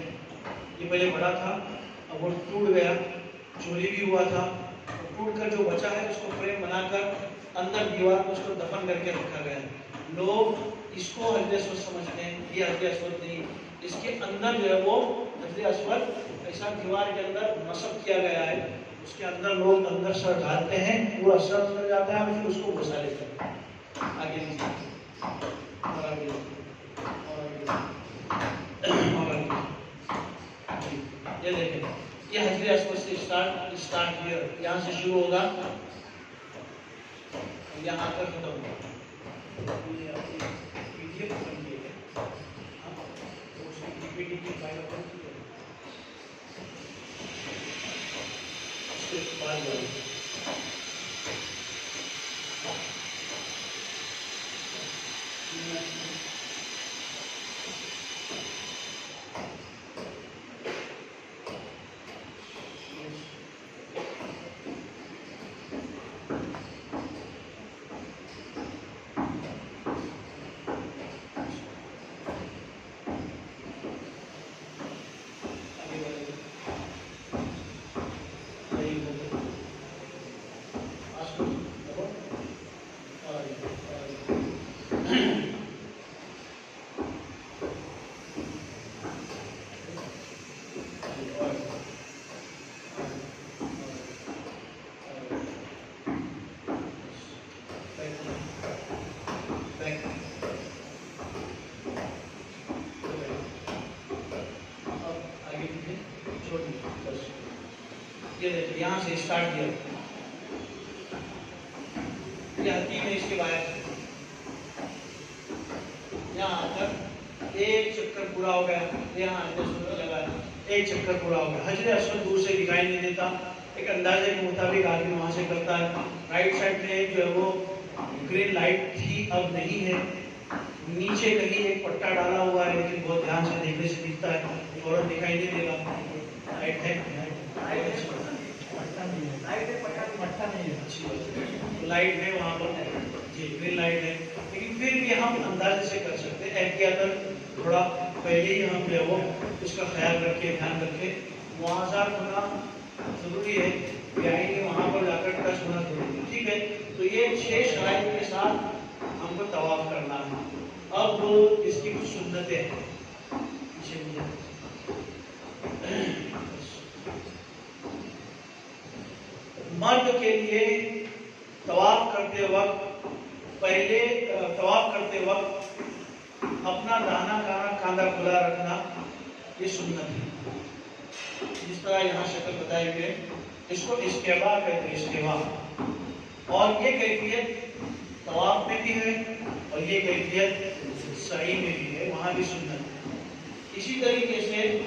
یہ پہلے بڑا تھا، اب وہ ٹوٹ گیا، چوری بھی ہوا تھا، ٹوٹ کر جو بچا ہے اس کو فریم بنا کر اندر دیوار کو اس کو دفن کر کے رکھا گیا ہے۔ لوگ اس کو حجر اسود سمجھتے ہیں، یہ حجر اسود نہیں، اس کے اندر جو ہے وہ حجر اسود ایسا دیوار کے اندر نصب کیا گیا ہے، اس کے اندر لوگ اندر سر ڈالتے ہیں، پورا سر اندر جاتا ہے اور پھر اس کو گھسا لیتے ہیں۔ آگے لیجیے اور آگے اور آگے، یہ دیکھیں یہ حجر اسود سے اسٹارٹ یہاں سے شروع ہوگا، یہاں پر ختم ہوگا۔ یہاں سے اسٹارٹ کیا، یہ حتیم ہے اس کے باہر، یہاں آ کر ایک چکر پورا ہو گیا، یہاں حجر اسود لگا ایک چکر پورا ہو گیا۔ حجر اسود دور سے دکھائی نہیں دیتا، ایک اندازے کے مطابق آدمی وہاں سے کرتا ہے۔ رائٹ سائڈ میں جو ہے وہ گرین لائٹ تھی، اب نہیں ہے، نیچے کہیں ایک پٹا ڈالا ہوا ہے لیکن بہت دھیان سے دیکھنے سے دکھتا ہے، فوراً دکھائی نہیں دے گا. لائٹ ہے، لائٹ ہے وہاں پر، جی گرین لائٹ ہے، لیکن پھر بھی ہم اندازے سے کر سکتے ہیں. احتیاطاً تھوڑا پہلے ہی ہم جو ہے وہ اس کا خیال رکھے، دھیان رکھے. مواضعات ہونا ضروری ہے کہ آئیں گے وہاں پر جا کر ٹچ ہونا ضروری ہے. ٹھیک ہے، تو یہ 6 شرائط کے ساتھ ہم کو طواف کرنا ہے. اب اس کی کچھ سنتیں ہیں. مرد کے لیے طواف کرتے وقت اپنا داہنا کاندھا کھلا رکھنا یہ سنت ہے. جس طرح یہاں شکل بتائی گئے اس کو استوا کہتے ہیں، استوا. اور یہ کیفیت طواف میں بھی ہے اور یہ کیفیت سعی میں بھی ہے، وہاں بھی سنت ہے. اسی طریقے سے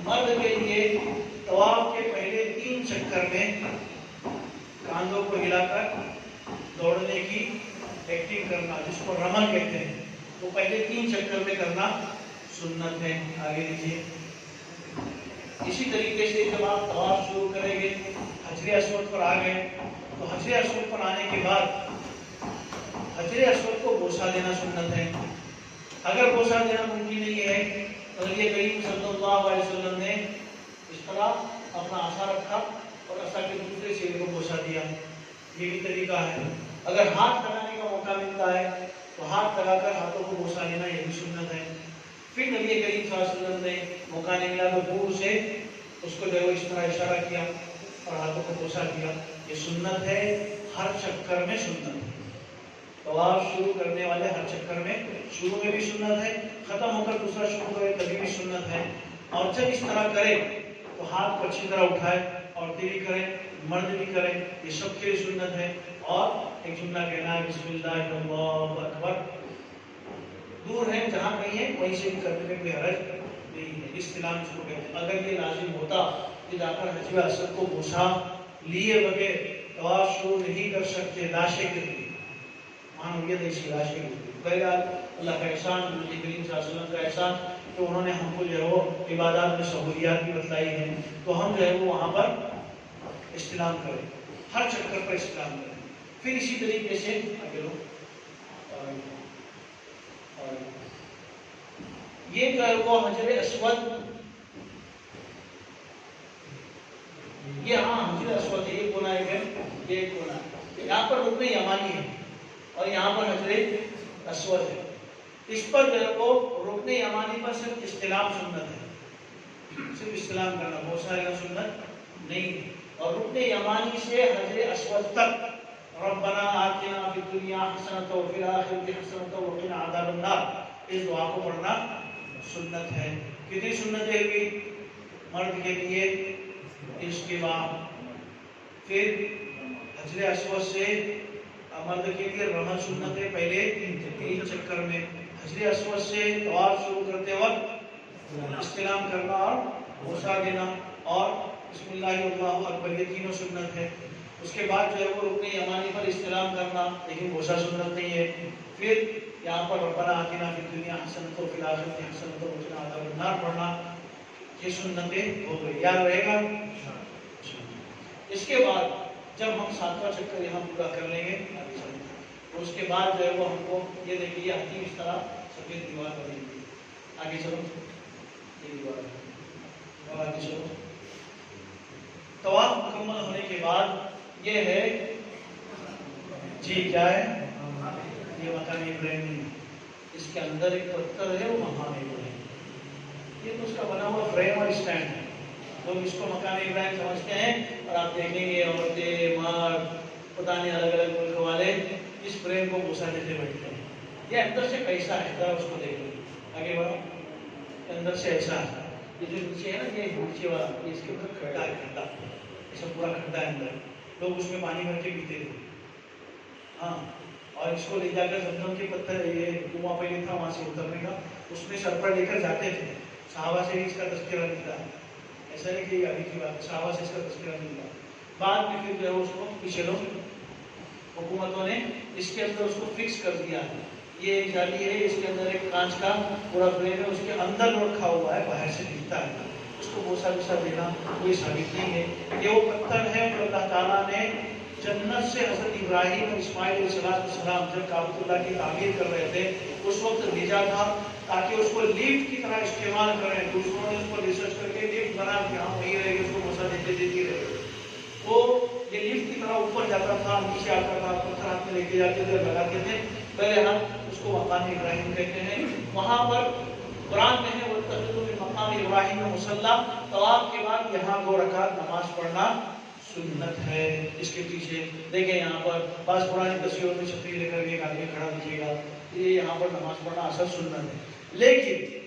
مرد کے لیے طواف کے پہلے 3 چکر میں کاندھوں کو ہلا کر دوڑنے کی ایکٹنگ کرنا، جس کو رمل کہتے ہیں، وہ پہلے 3 چکر میں کرنا سنت ہے. آگے لیجیے. اسی طریقے سے جب آپ طواف شروع کریں گے، حجر اسود پر آ گئے تو حجر اسود پر آنے کے بعد حجر اسود کو بوسہ دینا سنت ہے. اگر بوسہ دینا ممکن نہیں ہے تو نبی کریم صلی اللہ علیہ وسلم نے اس طرح اپنا عصا رکھا اور عصا کے دوسرے سرے کو بوسہ دیا. یہ بھی طریقہ ہے. اگر ہاتھ لگانے کا موقع ملتا ہے تو ہاتھ لگا کر ہاتھوں کو بوسہ دینا، یہ بھی سنت ہے. پھر نبی کریم صلی اللہ علیہ وسلم نے موقع نہیں ملا تو دور سے اس کو جو اس طرح اشارہ کیا اور ہاتھوں کو بوسہ دیا. یہ سنت ہے، ہر چکر میں سنت ہے. طواف شروع کرنے والے ہر چکر میں، شروع میں بھی سنت ہے، ختم ہو کر دوسرا شروع کرے تبھی بھی سنت ہے. اور جب اس طرح کرے تو ہاتھ کو اچھی طرح اٹھائے، عورتیں بھی کریں، مرد بھی کریں، یہ سب کے لیے سنت ہے. اور ایک جملہ کہنا ہے بسم اللہ اللہ اکبر. دور ہے جہاں کہیں ہے وہیں سے بھی کرنے میں کوئی حرج نہیں ہے. استلام اس کو کہتے ہیں. اگر یہ لازم ہوتا کہ جا کر حجر اسود کو بوسہ لیے بغیر طواف شروع نہیں کر سکتے، لاشیں گرتی، معلومیت ایسی لاشیں گرتی. بہرحال اللہ کا احسان، نبی کریم صلی اللہ علیہ وسلم کا احسان کہ انہوں نے ہم کو جو ہے وہ عبادات میں سہولیات بھی بتلائی ہیں، تو ہم جو ہے وہ وہاں پر استلام کریں، ہر چکر پر استلام کریں. پھر اسی طریقے سے آگے لو. یہ جو ہے وہ حجر اسود، یہ ہاں حجر اسود ہے، یہ کونا ہے، یہ ایک کونا ہے. یہاں پر رکن یمانی ہے اور یہاں پر حجر اسود ہے. اس پر جو ہے وہ رکن یمانی پر صرف استلام سنت ہے، صرف استلام کرنا، بوسہ لینا سنت نہیں ہے. اور رکن یمانی سے حجر اسود تک ربنا آتنا فی الدنیا حسنۃ وفی الآخرۃ حسنۃ وقنا عذاب النار، اس دعا کو پڑھنا سنت ہے. کتنی سنتیں ہوئی؟ مرد کے لیے استوا، پھر حجر اسود سے مرد کے لیے رمل سنت ہے پہلے 3 چکر میں، حجر اسود سے طواف شروع کرتے وقت استلام کرنا اور بوسہ دینا، اور بسم اللہ اللہ اکبر، یہ تینوں سنت ہے. اس کے بعد جو ہے وہ رکن یمانی پر استلام کرنا، لیکن بوسہ سنت نہیں ہے. پھر یہاں پر ربنا آتنا فی الدنیا حسنۃ وفی الآخرۃ حسنۃ وقنا عذاب النار پڑھنا. یہ سنتیں ہو گئی، یاد رہے گا. اس کے بعد جب ہم 7واں چکر یہاں پورا کر لیں گے تو اس کے بعد جو ہے وہ ہم کو یہ دیکھیے یہ حتیم اس طرح سفید دیوار بنی ہوئی. آگے چلو، یہ دیوار اور آگے چلو. طواف مکمل ہونے کے بعد یہ ہے جی کیا ہے، یہ مقام ابراہیمی، اس کے اندر ایک پتھر ہے وہ مقام ابراہیم. یہ تو اس کا بنا ہوا فریم اور اسٹینڈ ہے. لوگ اس کو مقام ابراہیم سمجھتے ہیں اور آپ دیکھیں گے عورتیں مرد پتہ نہیں الگ الگ ملک والے اس فریم کو بوسہ دیتے بیٹھتے ہیں. یہ اندر سے کیسا ہے ذرا اس کو دیکھ لیں. آگے بڑھو. اندر سے ایسا ہے، یہ جو نیچے ہے نا یہ نیچے والا، یہ اس کے اوپر کھڈا ہے، کھڈا ایسا پورا کھڈا ہے اندر. لوگ اس میں پانی بھر کے پیتے تھے. ہاں، اور اس کو لے جا کر زمزم کے پتھر، یہ کنواں پہلے تھا وہاں سے اترنے کا، اس میں سر پر لے کر جاتے تھے. صحابہ سے بھی اس کا تذکرہ ملتا ہے. ایسا نہیں کہ ابھی کی بات ہے، صحابہ سے اس کا تذکرہ ملتا ہے. بعد میں پھر جو ہے اس کو پیچھے لوگ حکومتوں نے اس کے اندر اس کو فکس کر دیا ہے یہ ایک جالی ہے، اس کے اندر ایک کانچ کا پورا فریم ہے، اس کے اندر رکھا ہوا ہے، باہر سے دکھتا ہے، اس کو بوسا بوسا دینا کوئی ثابت نہیں ہے۔ یہ وہ پتھر ہے جو اللہ تعالیٰ نے جنت سے حضرت ابراہیم اور اسماعیل علیہ السلام جب کعبۃ اللہ کی تعمیر کر رہے تھے اس وقت بھیجا تھا تاکہ اس کو لیفٹ کی طرح استعمال کریں۔ دوسروں نے اس کو ریسرچ کر کے لیفٹ بنا کہ ہم وہی رہے گے، اس کو بوسا دیتے دیتی رہے، وہ یہ لیفٹ کی طرح اوپر جاتا تھا، نیچے آتا تھا، پتھر ہاتھ میں لے کے جاتے تھے، لگاتے تھے، پہلے ہم اس کو مقام ابراہیم کہتے ہیں۔ وہاں پر قرآن میں ہے وَاتَّخِذُوا مِن مَقَامِ إِبْرَاهِيمَ مُصَلًّى، طواف کے بعد یہاں 2 رکعت نماز پڑھنا سنت ہے۔ اس کے پیچھے دیکھیں یہاں پر بعض پرانی تصویروں میں چھتری لے کر ایک آدمی کھڑا دیجیے گا، یہ یہاں پر نماز پڑھنا اصل سنت ہے، لیکن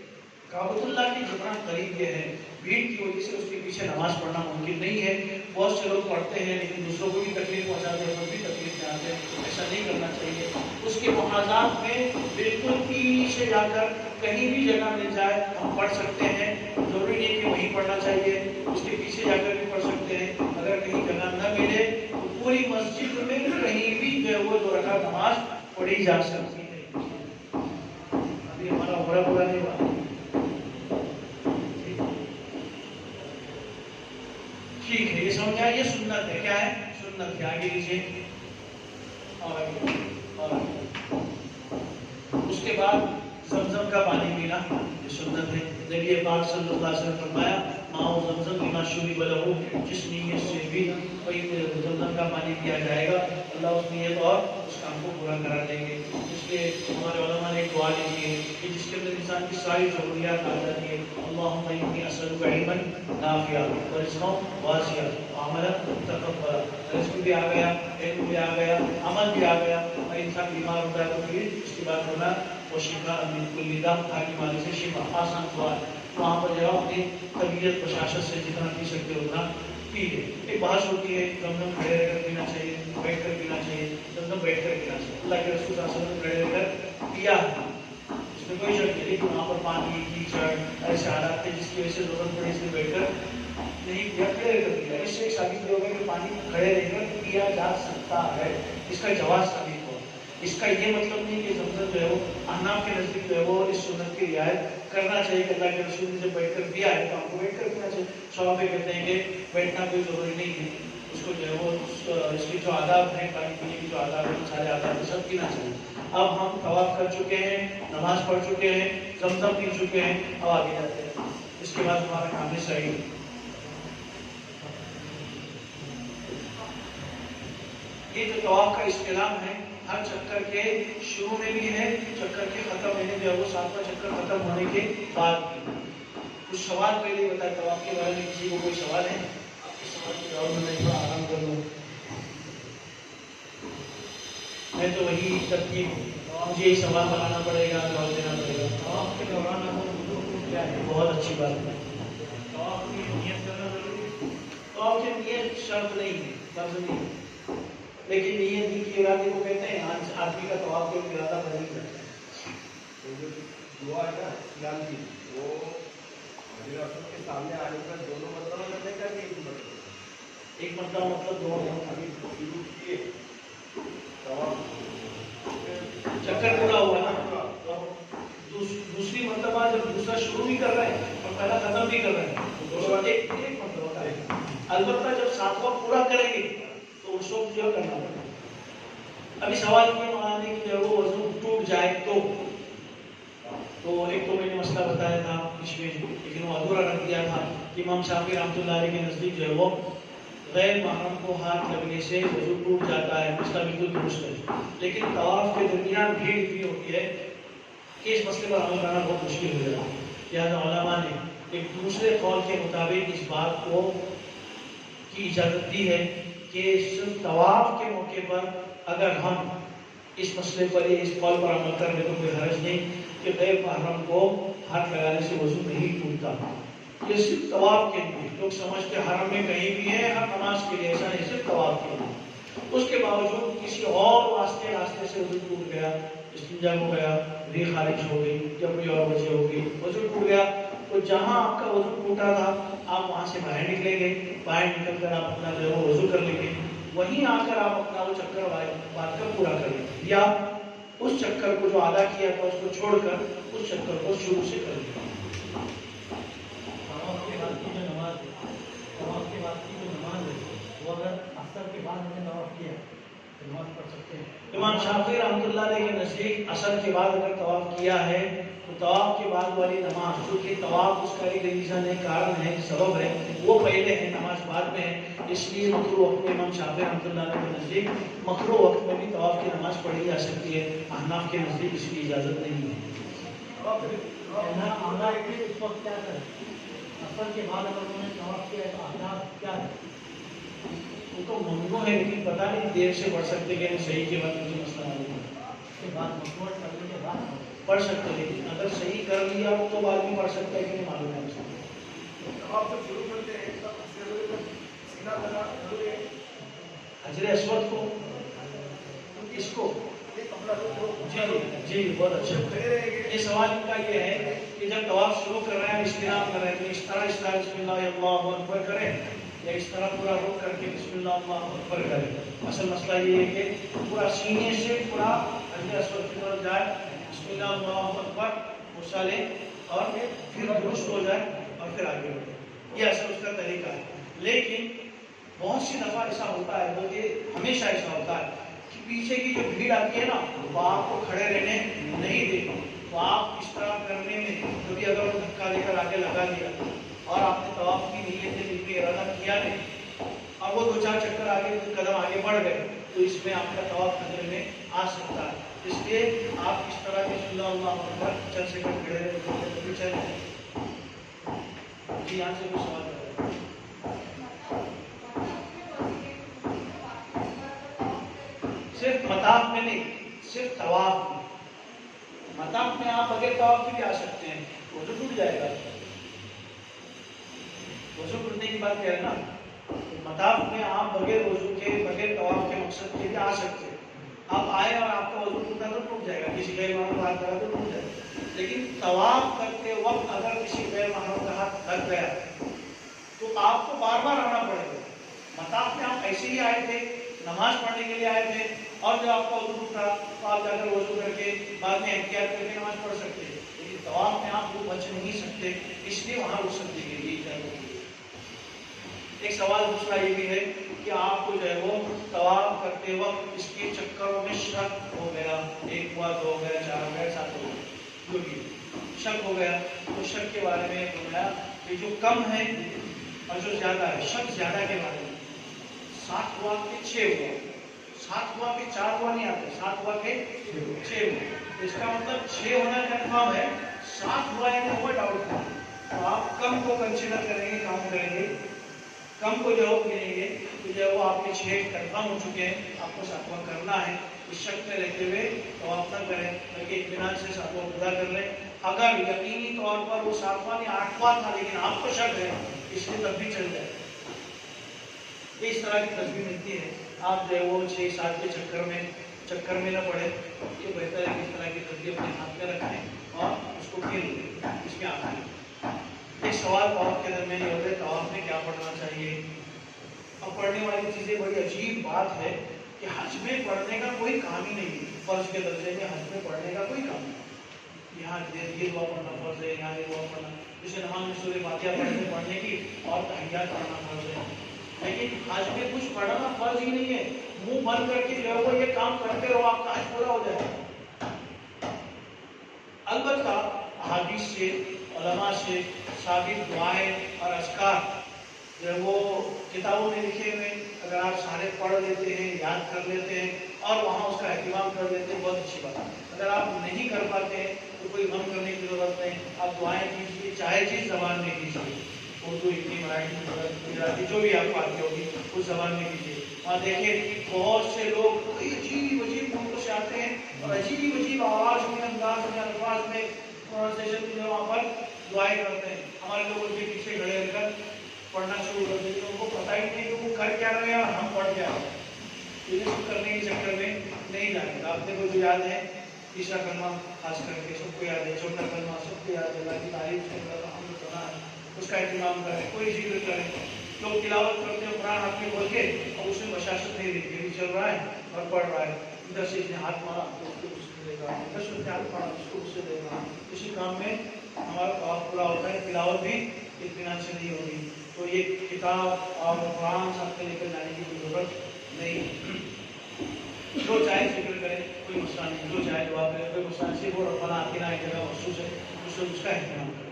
کعبۃ اللہ کے جتنا قریب یہ ہے، بھیڑ کی وجہ سے اس کے پیچھے نماز پڑھنا ممکن نہیں ہے۔ بہت سے لوگ پڑھتے ہیں لیکن دوسروں کو بھی تکلیف پہنچاتے ہیں، خود بھی تکلیف میں آتے ہیں، ایسا نہیں کرنا چاہیے۔ اس کے محاذات میں بالکل پیچھے جا کر کہیں بھی جگہ مل جائے ہم پڑھ سکتے ہیں، ضروری نہیں کہ وہیں پڑھنا چاہیے، اس کے پیچھے جا کر بھی پڑھ سکتے ہیں۔ اگر کہیں جگہ نہ ملے تو پوری مسجد میں کہیں بھی جو ہے وہ 2 رکعت نماز پڑھی جا سکتی ہے۔ ابھی ہمارا عمرہ پورا نہیں ہوا، ٹھیک ہے، یہ سمجھا، یہ سنت ہے، کیا ہے سنت ہے۔ آگے لیجیے، اور اس کے بعد زمزم کا پانی پینا یہ سنت ہے۔ نبی پاک صلی اللہ علیہ وسلم فرمایا ماء زمزم لما شرب له، جس نیت سے بھی زمزم کا پانی پیا جائے گا اللہ اس نیت اور اس کام کو پورا کرا دیں گے۔ اس لیے ہمارے علماء نے ایک دعا لکھی ہے کہ جس کے اندر انسان کی ساری ضروریات آ جاتی ہے، اللہم انی اسألک علما نافعا ورزقا واسعا وعملا متقبلا۔ رزق بھی آ گیا، علم بھی آ گیا، عمل بھی آ گیا، اور انسان بیمار ہوتا ہے تو پھر اس کے بعد ہونا وہ شفا من کل داء، حاکم والی سے شفا، آسان دعا ہے۔ وہاں پر جب اپنی طبیعت بشاشت سے جتنا پی سکتے اتنا پیے۔ ایک بحث ہوتی ہے زمزم کھڑے رہ کر پینا چاہیے، بیٹھ کر پینا چاہیے، زمزم بیٹھ کر پینا چاہیے۔ اللہ کے رسول صلی اللہ علیہ وسلم کھڑے رہ کر پیا ہے، اس میں کوئی شک نہیں، لیکن وہاں پر پانی کیچڑ ایسے حالات تھے جس کی وجہ سے ضرورت پڑی اس لیے بیٹھ کر نہیں پیا، کھڑے رہ کر پیا۔ اس سے ایک ثابت یہ ہوگا کہ پانی کھڑے رہ کر پیا جا سکتا ہے، اس کا جواز ثابت ہو۔ اس کا یہ مطلب نہیں کہ زمزم جو ہے وہ احناف کے نزدیک جو ہے وہ اس سنت کی رعایت کرنا چاہیے کہ اللہ کے رسول نے جب بیٹھ کر پیا ہے تو آپ کو بیٹھ کر پینا چاہیے۔ صحابہ کہتے ہیں کہ بیٹھنا کوئی ضروری نہیں ہے، اس کو جو ہے وہ اس کی جو آداب ہیں، پانی پینے کی جو آداب ہیں، سارے آداب ہیں، سب پینا چاہیے۔ اب ہم طواف کر چکے ہیں، نماز پڑھ چکے ہیں، زمزم پی چکے ہیں، اب آگے جاتے ہیں۔ اس کے بعد ہمارا کام ہے سعی۔ یہ جو طواف کا استعلام ہے ہر چکر کے شروع میں بھی ہے، چکر کے ختم ہونے جو ہے وہ 7واں چکر ختم ہونے کے بعد بھی۔ کچھ سوال پہلے بتائے طواف کے بارے میں، کسی کو کوئی سوال ہے؟ آپ کے سوال کے جواب میں تھوڑا آرام کر لوں، میں تو وہی ترتیب مجھے ہی سوال بنانا پڑے گا، جواب دینا پڑے گا۔ طواف کے دوران کیا ہے؟ بہت اچھی بات ہے، طواف کی نیت کرنا ضروری ہے۔ طواف کی نیت شرط نہیں ہے، فرض نہیں ہے، لیکن نیت دل کی ارادے کو کہتے ہیں، آدمی کا طواف کے ارادہ بدل جاتا ہے۔ دعا ہے نا اسلام کی، وہ حضرت رسول کے سامنے آنے پر دونوں مرتبہ کرنے کا کہ ایک مرتبہ مطلب دو ابھی شروع کیے طواف، چکر پورا ہوا نا، دوسری مرتبہ جب دوسرا شروع بھی کر رہے ہیں اور پہلا ختم بھی کر رہے ہیں تو ایک مرتبہ کریں گے۔ البتہ جب 7واں پورا کریں گے تو اس وقت جو کرنا پڑے گا۔ ابھی سوال یہ ماننے کہ جب وہ وضو ٹوٹ جائے تو ایک تو میں نے مسئلہ بتایا تھا اس میں، لیکن وہ ادھورا رکھ دیا تھا کہ امام شافعی رحمۃ اللہ علیہ کے نزدیک جو ہے وہ غیر محرم کو ہاتھ لگنے سے وضو ٹوٹ جاتا ہے، مسئلہ بالکل درست ہے، لیکن طواف کے درمیان بھیڑ اتنی ہوتی ہے کہ اس مسئلے پر عمل کرنا بہت مشکل ہو جاتا ہے۔ لہٰذا علماء نے ایک دوسرے قول کے مطابق اس بات کو کی اجازت دی ہے کہ صرف طواف کے موقع پر اگر ہم اس مسئلے پر اس قول پر عمل کر لیں تو کوئی حرج نہیں کہ غیر محرم کو ہاتھ لگانے سے وضو نہیں ٹوٹتا۔ یہ صرف طواف کے لیے، لوگ سمجھتے حرم میں کہیں بھی ہے ہر نماز کے لیے، ایسا نہیں، صرف طواف کے لیے۔ اس کے باوجود کسی اور راستے سے وضو ٹوٹ گیا، استنجا ہو گیا، ریح خارج ہو گئی یا کوئی اور وجہ ہو گئی، وضو ٹوٹ گیا، تو جہاں آپ کا وضو ٹوٹا تھا آپ وہاں سے باہر نکلیں گے، باہر نکل کر آپ اپنا جو ہے وہ وضو کر لیں گے، وہیں آ کر آپ اپنا وہ چکر بات کر پورا کر لیں گے، یا اس چکر کو جو ادا کیا تھا اس کو چھوڑ کر اس چکر کو شروع سے کر دیا۔ طواف کے بعد کی جو نماز ہے، طواف کے بعد کی جو نماز ہے وہ اگر اثر کے بعد ہم نے طواف کیا تو نماز پڑھ سکتے ہیں۔ امام شافعی رحمۃ اللہ علیہ کے نزدیک اثر کے بعد اگر طواف کیا ہے تو طواف کے بعد والی نماز جو کہ طواف اس کا ایک ریزن ہے، کارن ہے، سبب ہے، وہ پہلے ہے، نماز بعد میں ہے، اس لیے مکروہ وقت میں امام شافعی رحمۃ اللہ علیہ کے نزدیک مکروہ وقت میں بھی طواف کی نماز پڑھی جا سکتی ہے، احناف کے نزدیک اس کی اجازت نہیں ہے۔ آنا کہ اس وقت کیا کریں؟ اثر کے بعد اگر انہوں نے طواف کیا ہے تو احناف کیا ہے؟ ان کو ممنوع ہے، لیکن پتہ نہیں دیر سے پڑھ سکتے کہ نہیں، صحیح کے بعد مجھے مسئلہ معلوم ہے۔ اس کے بعد مشورہ کرنے کے بعد پڑھ سکتے ہیں، لیکن اگر صحیح کر لیا تو بعد میں پڑھ سکتا ہے کہ نہیں معلوم ہے مسئلہ۔ حجر اسود کو اس کو جی بہت اچھا۔ یہ سوال ان کا یہ ہے کہ جب طواف شروع کر رہے ہیں، استلام کر رہے ہیں، تو اس طرح بسم اللہ اللہ اکبر کریں یا اس طرح پورا رک کر کے بسم اللہ اللہ اکبر کریں؟ اصل مسئلہ یہ ہے کہ پورا سینے سے پورا حجر اسود کی طرف جائے، بسم اللہ اللہ اکبر مسالے اور پھر درست ہو جائے اور پھر آگے بڑھے، یہ اصل اس کا طریقہ ہے۔ لیکن بہت سی دفعہ ایسا ہوتا ہے، بلکہ ہمیشہ ایسا ہوتا ہے کہ پیچھے کی جو بھیڑ آتی ہے نا وہ آپ کو کھڑے رہنے نہیں دیتی، تو آپ اس طرح کرنے میں کبھی اگر وہ دھکا دے کر آگے لگا دیا اور آپ نے طواف کی نیت سے دل میں ارادہ کیا نہیں اور وہ دو چار چکر آگے قدم آگے بڑھ گئے تو اس میں آپ کا طواف خطرے میں آ سکتا ہے۔ اس لیے آپ اس طرح کے بسم اللہ اللہ اکبر چند سیکنڈ کھڑے رہے چل جائیں۔ جی یہاں سے کوئی سوال کر رہے ہیں؟ صرف مطاف میں نہیں، صرف طواف میں۔ مطاف میں آپ بغیر طواف کے بھی آ سکتے ہیں، وضو ٹوٹ جائے گا۔ وضو ٹوٹنے کی بات کہہ رہے ہیں نا، مطاف میں آپ بغیر وضو کے، بغیر طواف کے مقصد کے بھی آ سکتے ہیں۔ آپ آئے اور آپ کا وضو ٹوٹا تو ٹوٹ جائے گا، کسی غیر محرم کا ہاتھ لگا تو ٹوٹ جائے گا، لیکن طواف کرتے وقت اگر کسی غیر محرم کا ہاتھ لگ گیا تو آپ کو بار بار آنا پڑے گا۔ مطاف میں آپ ایسے ہی آئے تھے، نماز پڑھنے کے لیے آئے تھے، اور جب آپ کا وضو ٹوٹا تو آپ جا کر وضو کر کے بعد میں احتیاط کر کے نماز پڑھ سکتے ہیں، لیکن طواف میں آپ وہ بچ نہیں سکتے، اس لیے وہاں رخصت دی گئی ہے اجازت دی گئی۔ ایک سوال دوسرا یہ بھی ہے کہ آپ کو جو ہے وہ طواف کرتے وقت اس کے چکروں میں شک ہو گیا، 1 ہوا، 2 ہو گیا، 4 ہو گیا، 7 ہو گیا، جو بھی شک ہو گیا، تو شک کے بارے میں فرمایا کہ جو کم ہے اور جو زیادہ ہے، شک زیادہ کے بارے میں 7 ہوا کہ 6 ہوا، 7 ہوا کہ 4 ہوا نہیں آتا، 7 ہوا کہ 6 ہوا، اس کا مطلب 6 ہونا کنفرم ہے، 7 ہوا ہے کہ وہ ڈاؤٹ ہے، تو آپ کم کو کنسیڈر کریں گے، کام کریں گے، کم کو جو گنیں گے تو جو وہ آپ کے 6 کنفرم ہو چکے ہیں، آپ کو 7واں کرنا ہے۔ اس شک میں رہتے ہوئے طواف نہ کریں بلکہ اطمینان سے 7واں پورا کر لیں۔ اگر یقینی طور پر وہ 7واں یا 8واں تھا لیکن آپ کو شک ہے اس لیے تب بھی چل جائے، اس طرح کی تصویر ملتی ہے۔ آپ جو ہے وہ 6-7 کے چکر میں نہ پڑے، یہ بہتر ہے کہ اس طرح کی تصویر اپنے ہاتھ میں رکھیں اور اس کو کھیل لیں، اس میں آخر ایک سوال طواف کے درمیان یہ ہوتا ہے طواف میں کیا پڑھنا چاہیے؟ اب پڑھنے والی چیزیں بڑی عجیب بات ہے کہ حج میں پڑھنے کا کوئی کام ہی نہیں ہے، فرض کے درجے میں حج میں پڑھنے کا کوئی کام نہیں، یہاں یہ دعا پڑھنا فرض ہے، یہاں یہ دعا پڑھنا، جسے نماز میں سورہ فاتحہ پڑھنے کی اور تحیات پڑھنا فرض ہے، لیکن حج میں کچھ پڑھنا فرض ہی نہیں ہے، منہ بند کر کے جو ہے وہ یہ کام کرتے رہو، آپ کا حج پورا ہو جائے گا۔ البتہ احادیث سے، علماء سے ثابت دعائیں اور اذکار جو ہے وہ کتابوں میں لکھے ہوئے، اگر آپ سارے پڑھ لیتے ہیں، یاد کر لیتے ہیں اور وہاں اس کا اہتمام کر لیتے ہیں، بہت اچھی بات ہے۔ اگر آپ نہیں کر پاتے ہیں تو کوئی غم کرنے کی ضرورت نہیں، آپ دعائیں کیجیے چاہے جس زبان میں کیجیے، اردو، ہندی، مراٹھی، گجراتی، جو بھی آپ کو آتی ہوگی اس زبان میں کیجیے۔ اور دیکھیں بہت سے لوگ عجیب عجیب ملکوں سے آتے ہیں اور عجیب عجیب آواز میں، انداز میں، الفاظ میں پروننسیشن کی وہاں پر دعائیں کرتے ہیں، ہمارے لوگ ان کے پیچھے کھڑے رہ کر پڑھنا شروع کر دیتے ہیں، ان کو پتہ ہی نہیں کہ وہ کر کیا رہے ہیں اور ہم پڑھ کیا رہے ہیں، یہ سب کرنے کے چکر میں نہیں جانے گا۔ آپ کو جو یاد ہے تیسرا کلمہ خاص کر کے سب کو یاد ہے، چوتھا کلمہ سب کو یاد ہے، اللہ کی تعریف سے ہم نے سنا ہے، اس کا اہتمام کریں، کوئی ذکر کریں۔ لوگ تلاوت کرتے ہیں قرآن آپ کے بول کے اور اس میں بشاشت نہیں دکھتی، چل رہا ہے اور پڑھ رہا ہے، ادھر سے اس نے ہاتھ مارا تو اس کو غصے دے گا، ادھر سے اس نے ہاتھ مارا اس کو غصے دے گا، اسی کام میں ہمارا طواف پورا ہوتا ہے، تلاوت بھی اطمینان سے نہیں ہوگی. تو یہ کتاب اور قرآن ساتھ میں لے کر جانے کی کوئی ضرورت نہیں. جو چاہے ذکر کرے کوئی مسئلہ نہیں، جو چاہے دعا کرے کوئی مسئلہ نہیں، صرف وہ ربنا آتنا ایک جگہ مخصوص ہے، اس کا اہتمام کرے.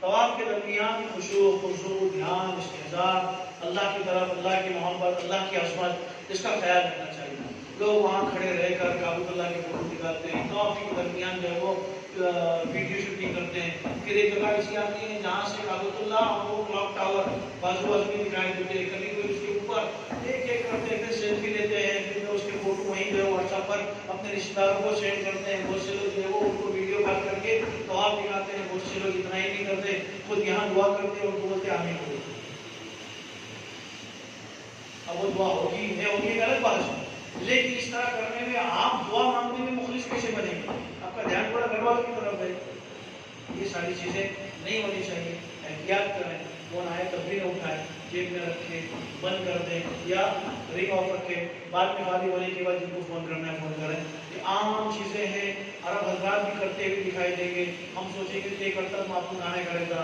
طواف کے درمیان خشوع خضوع، دھیان، استحضار، اللہ کی طرف، اللہ کی محبت، اللہ کی عظمت، اس کا خیال رکھنا چاہیے. لوگ وہاں کھڑے رہ کر کعبۃ اللہ کے فوٹو نکالتے ہیں، طواف کے درمیان جو ہے وہ ویڈیو شوٹنگ کرتے ہیں. پھر ایک جگہ ایسی آتی ہے جہاں سے کعبۃ اللہ اور وہ کلاک ٹاور بازو بازو میں دکھائی دیتے ہیں، کبھی کوئی اس کے اوپر ایک ایک کرتے ہیں، پھر سیلفی لیتے ہیں، پھر اس کے فوٹو وہیں جو ہے واٹس ایپ پر اپنے رشتہ داروں کو سینڈ کرتے ہیں. بہت سے لوگ جو ہے وہ ان کو ویڈیو کال کر کے طواف دکھاتے ہیں. بہت سے لوگ اتنا ہی نہیں کرتے، خود یہاں دعا کرتے ہیں اور تو بولتے آمین کرو. اب وہ دعا ہوگی ہے ہوگی ایک الگ بات ہے، لیکن اس طرح کرنے میں آپ دعا مانگنے میں مخلص کیسے بنیں گے؟ آپ کا دھیان پورا گھر والوں کی طرف ہے. یہ ساری چیزیں نہیں ہونی چاہیے. احتیاط کریں، فون آئے تب بھی نہ اٹھائیں، جیب میں رکھیں، بند کر دیں یا رنگ آف رکھیں. بعد میں خالی ہونے کے بعد جن کو فون کرنا ہے فون کریں. یہ عام چیزیں ہیں، عرب حضرات بھی کرتے ہوئے دکھائی دیں گے. ہم سوچیں گے کہ یہ کرتا تو آپ کو کھانے کرے گا،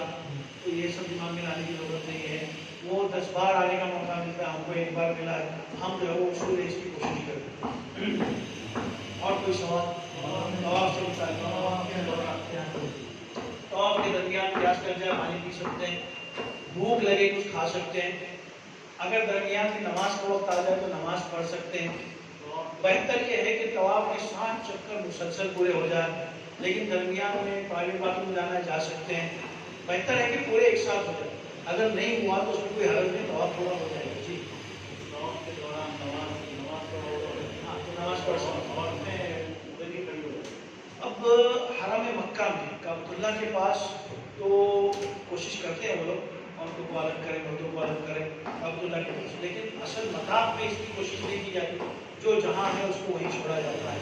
تو یہ سب دماغ میں لانے کی ضرورت نہیں ہے. وہ 10 بار آنے کا موقع ملتا ہے، ہم کو ایک بار ملا ہے، ہم جو ہے وہ اصول اس کی کوشش کریں. اور کوئی سوال؟ طواف سے طواف کے درمیان پیاس لگ جائے پانی پی سکتے ہیں، بھوک لگے کچھ کھا سکتے ہیں. اگر درمیان کی نماز کا وقت آ جائے تو نماز پڑھ سکتے ہیں. بہتر یہ ہے کہ طواف میں 7 چکر مسلسل پورے ہو جائے، لیکن درمیان میں پرائیویٹ باتھ روم جانا جا سکتے ہیں. بہتر ہے کہ پورے ایک ساتھ ہو جائے. اگر نہیں ہوا تو اس میں کوئی حرج نہیں، طواف پورا ہو جائے گا. جی طواف کے دوران نماز ہاں تو نماز پڑھ سکتے ہیں. اور میں ادھر ہی کھڑی ہو. اب حرم مکہ میں کعبۃ اللہ کے پاس تو کوشش کرتے ہیں وہ لوگ عورتوں کو الگ کریں، مردوں کو الگ کریں کعبۃ اللہ کے پاس، لیکن اصل مطاف میں اس کی کوشش نہیں کی جاتی. جو جہاں ہے اس کو وہیں چھوڑا جاتا ہے.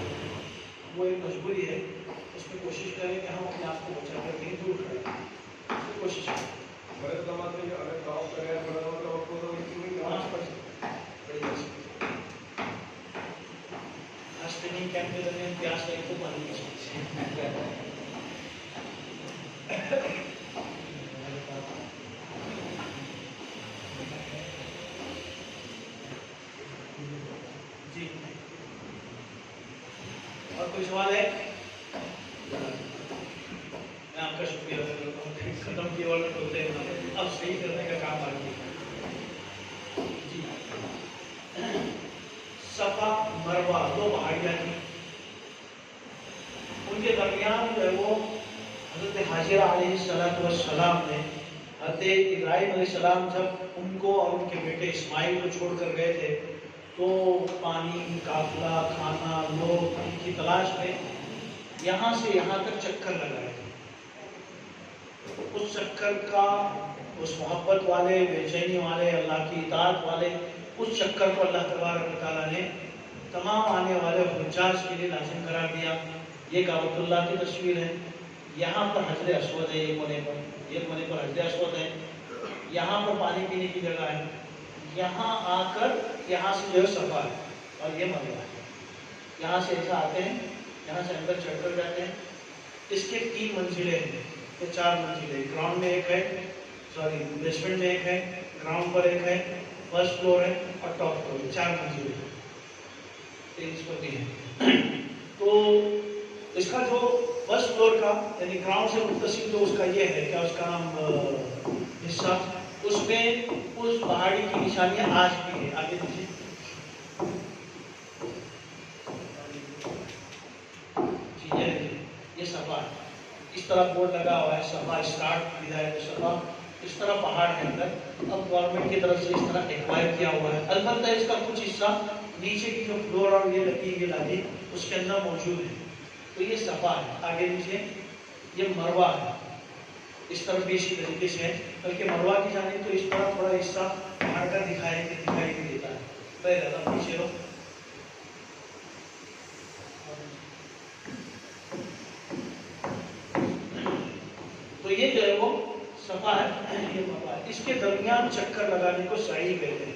وہ ایک مجبوری ہے، اس میں کوشش کریں کہ ہم اپنے آپ کو بچا کر کہیں دور کریں، کوشش کریں. غلط نماز میں اگر طواف کرے نماز پڑھ سکتے ہیں. ٹریننگ کیمپ کے درمیان پیاس لگے تو پانی پی سکتے ہیں. جی اور کوئی سوال ہے؟ میں آپ کا شکریہ ادا کرتا ہوں. ختم کیا اور ہوتے ہیں اب صحیح کرنے کا کام آ گیا. جی صفا مروہ دو پہاڑیاں تھیں، ان کے درمیان جو ہے وہ حضرت حاجرہ علیہ السلام نے حضرت ابراہیم علیہ السلام جب ان کو اور ان کے بیٹے اسماعیل کو چھوڑ کر گئے تھے تو پانی، قافلہ، کھانا، لوگ ان کی تلاش میں یہاں سے یہاں تک چکر لگائے تھے. اس چکر کا اس محبت والے، بے چینی والے، اللہ کی اطاعت والے اس چکر کو اللہ تبارک و تعالیٰ نے تمام آنے والے حجاج کے لیے لازم قرار دیا. یہ کعبۃ اللہ کی تصویر ہے. یہاں پر حجر اسود ہے، ایک کونے پر حجر اسود ہے. یہاں پر پانی پینے کی جگہ ہے. یہاں آ کر یہاں سے جو ہے صفا ہے اور یہ مروہ ہے. یہاں سے ایسا آتے ہیں، یہاں سے اندر چڑھ کر جاتے ہیں. اس کے 3 منزلیں ہیں یا 4 منزلیں. گراؤنڈ میں ایک ہے، بیسمنٹ میں ایک ہے، گراؤنڈ پر ایک ہے، فرسٹ فلور ہے اور ٹاپ فلور ہے. 4 منزلیں ہیں. تو اس کا جو فرسٹ فلور کا یعنی گراؤنڈ سے متصل جو اس کا یہ ہے کیا اس کا نام حصہ، اس میں اس پہاڑی کی نشانیاں آج بھی ہیں. آگے دیکھیے جی یہ صفا ہے. اس طرح بورڈ لگا ہوا ہے صفا اسٹارٹ بدایت صفا. اس طرح پہاڑ کے اندر اب گورنمنٹ کی طرف سے اس طرح ایکوائر کیا ہوا ہے. البتہ اس کا کچھ حصہ نیچے کی جو فلور اور یہ لگی ہوئی لادی اس کے اندر موجود ہے. تو یہ صفا ہے. آگے نیچے یہ مروہ ہے. اس طرف بھی اسی طریقے سے ہے، بلکہ مروہ کی جانب تو اس طرح تھوڑا حصہ پہاڑ کا دکھائی نہیں دیتا ہے. پہلے پیچھے رہو. تو یہ جو ہے وہ صفا ہے، یہ مروہ ہے. اس کے درمیان چکر لگانے کو سعی کہتے ہیں.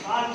7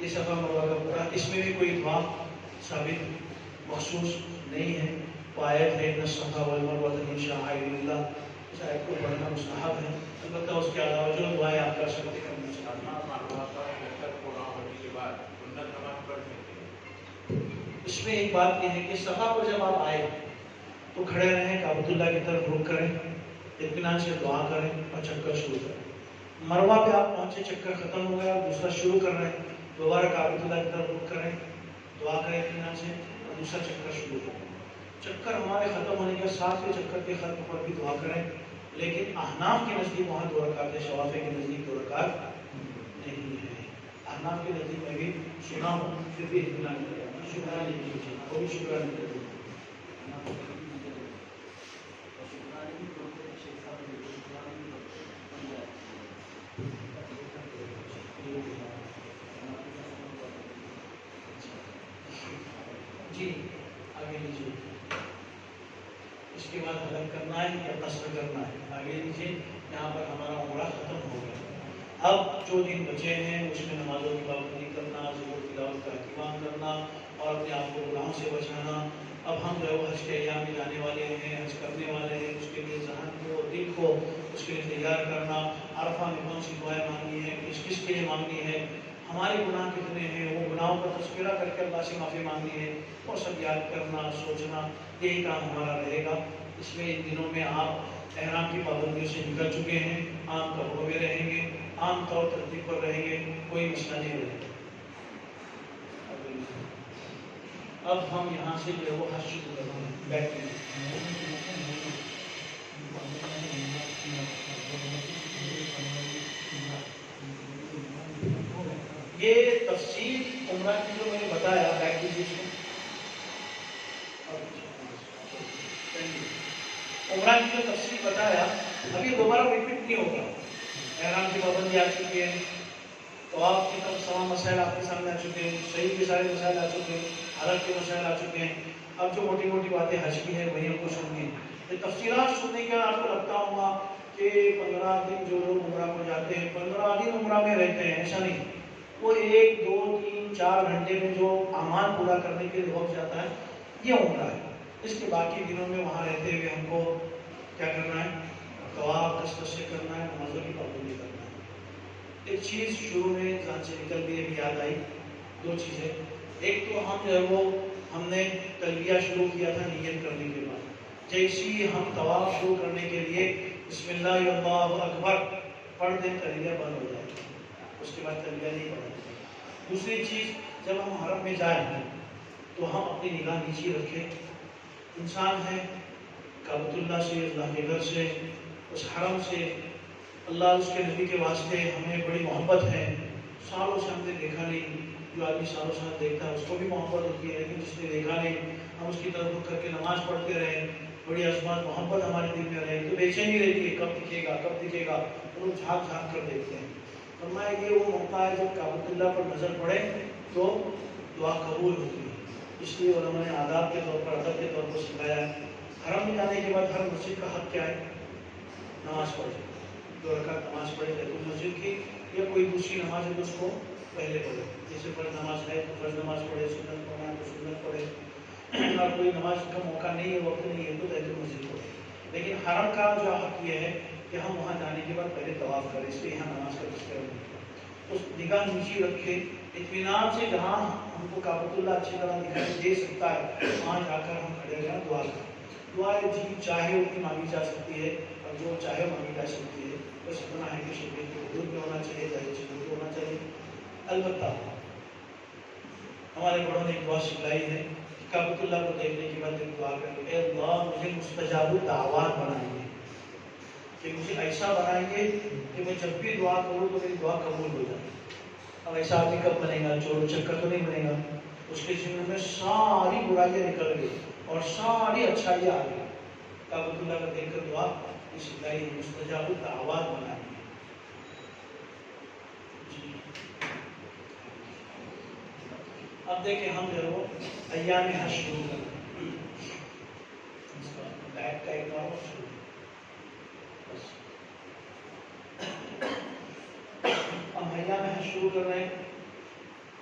یہ صفا مروا کا پورا، اس میں بھی کوئی دعا ثابت مخصوص نہیں ہے. وہ آیت ہے ان الصفا والمروہ من شعائر اللہ، اس آیت کو پڑھنا مستحب ہے. البتہ اس کے علاوہ جو دعائیں آپ کر سکتے ہیں کرنا چاہیے. اس میں ایک بات یہ ہے کہ صفا پر جب آپ آئے تو کھڑے رہیں، کعبۃ اللہ کی طرف رخ کریں، اطمینان سے دعا کریں اور چکر شروع کریں. مروہ پہ آپ پہنچے، چکر ختم ہو گیا اور دوسرا شروع کر رہے ہیں، دوبارہ کعبۃ اللہ کی طرف رخ کریں، دعا کریں اطمینان سے اور دوسرا چکر شروع کریں. چکر ہمارے ختم ہونے کے 7ویں چکر کے ختم پر بھی دعا کریں، لیکن احناف کے نزدیک وہاں 2 رکعت ہے، شوافی کے نزدیک 2 رکعت نہیں ہے. احناف کے نزدیک میں بھی سنا ہوں، پھر بھی اطمینان کریں، شکرانہ کیجیے، وہ بھی شکرانہ کریں. جی آگے لیجیے. اس کے بعد حلق کرنا ہے یا قصر کرنا ہے؟ آگے لیجیے. یہاں پر ہمارا عمرہ ختم ہو گیا. اب جو دن بچے ہیں اس میں نمازوں کی پابندی کرنا، ذکر تلاوت کا اہتمام کرنا اور اپنے آپ کو گناہوں سے بچانا. اب ہم جو ہے وہ حج کے ایام میں جانے والے ہیں، حج کرنے والے ہیں. اس کے لیے ذہن کو، دل کو اس کے لیے تیار کرنا. عرفہ میں کون سی دعائیں مانگنی ہے، کس کس کے لیے مانگنی ہے، ہمارے گناہ کتنے ہیں، وہ گناہوں کا تذکرہ کر کے اللہ سے معافی مانگنی ہے، اور سب یاد کرنا، سوچنا. یہی کام ہمارا رہے گا. اس میں ان دنوں میں آپ احرام کی پابندیوں سے نکل چکے ہیں، عام کپڑوں میں رہیں گے، عام طور ترتیب پر رہیں گے، کوئی مسئلہ نہیں رہے گا. اب ہم یہاں سے جو ہے وہ حج شروع کرتے ہیں. بیٹھیں. یہ تفصیل عمرہ کی جو میں نے بتایا، بیک کیجیے. عمرہ کی جو تفصیل بتایا ابھی دوبارہ ریپیٹ نہیں ہوگا. احرام کی پابندی آ چکی ہے، طواف کی طرف تمام مسائل آپ کے سامنے آ چکے ہیں، صحیح کے سارے مسائل آ چکے ہیں، حلق کے مسائل آ چکے ہیں. اب جو موٹی موٹی باتیں حج کی ہیں وہی ہم کو سننی ہے. یہ تفصیلات سننے کے بعد آپ کو لگتا ہوگا کہ 15 دن جو لوگ عمرہ کو جاتے ہیں 15 دن عمرہ میں رہتے ہیں، ایسا نہیں. وہ 1 2 3 4 گھنٹے میں جو اعمال پورا کرنے کے لیے وقت جاتا ہے یہ عمرہ ہے. اس کے باقی دنوں میں وہاں رہتے ہوئے ہم کو کیا کرنا ہے؟ طواف کثرت سے کرنا ہے، نمازوں کی پابندی کرنا ہے. ایک چیز شروع میں ذہن سے نکل گئی، ابھی یاد آئی. 2 چیزیں. ایک تو ہم جو ہے وہ ہم نے تلبیہ شروع کیا تھا نیت کرنے کے بعد. جیسے ہی ہم طواف شروع کرنے کے لیے بسم اللہ اللہ اکبر پڑھ دیں تلبیہ بند ہو جائے، اس کے بعد تلبیہ نہیں پڑھیں. دوسری چیز، جب ہم حرم میں جائیں تو ہم اپنی نگاہ نیچے رکھیں. انسان ہے، کعبۃ اللہ سے، اللہ کے گھر سے، اس حرم سے، اللہ اس کے نبی کے واسطے ہمیں بڑی محبت ہے. سالوں سے ہم نے دیکھا نہیں. جو آدمی سالوں سال دیکھتا ہے اس کو بھی محبت ہوتی ہے، لیکن جس نے دیکھا نہیں ہم اس کی طرف رخ کر کے نماز پڑھتے رہے، بڑی عظمت محبت ہمارے دل میں رہے تو بے چینی رہتی ہے، کب دکھے گا کب دکھے گا. لوگ جھانک جھانک کر دیکھتے ہیں. فرمایا یہ وہ موقع ہے جب کعبۃ اللہ پر نظر پڑے تو دعا قبول ہوتی ہے. اس لیے علماء نے آداب کے طور پر، ادب کے طور پر سکھایا ہے. حرم میں جانے کے بعد ہر مسجد کا حق کیا ہے؟ نماز پڑھے. 2 رکعت نماز پڑھے تو مسجد کی، یا کوئی دوسری نماز ہے تو اس کو پہلے پڑھے. جیسے فرض نماز ہے تو فرض نماز پڑھے، سنت پڑھنا ہے تو سنت پڑھے، اور کوئی نماز کا موقع نہیں ہے، وقت نہیں ہے تو تحجد مسجد پڑھے. لیکن حرم کا جو حق یہ ہے کہ ہم وہاں جانے کے بعد پہلے طواف کریں، اس لیے یہاں نماز کا تذکرہ نہیں. اس نگاہ نیچی رکھے، اطمینان سے جہاں ہم کو کعبۃ اللہ اچھی طرح دکھائی دے سکتا ہے وہاں جا کر ہم کھڑے رہیں، دعا کریں. دعائیں جی چاہے اتنی مانگی جا سکتی ہے اور جو چاہے مانگی جا سکتی ہے. بس اتنا ہے کہ شریعت کے حدود میں ہونا چاہیے، ظاہر چیزوں میں ہونا چاہیے. البتہ ہمارے بڑوں نے ایک دعا سکھلائی ہے، کعبۃ اللہ کو دیکھنے کے بعد ایک دعا کریں، اے اللہ مجھے مستجاب الدعوات بنائیے، کہ مجھے ایسا بنائیے کہ میں جب بھی دعا کروں تو میری دعا قبول ہو جائے. اب ایسا آدمی کب بنے گا؟ چور چکر تو نہیں بنے گا. اس کے ذمہ میں ساری برائیاں نکل گئی اور ساری اچھائیاں آ گئی. کعبۃ اللہ کا دیکھ کر دعا سکھلائی، مستجاب الدعوات بنائیے. اب دیکھیں ہم جو ہے وہ ایام حج شروع کریں. بیک کا ایک بار شروع. ہم ایام حج شروع کر رہے ہیں.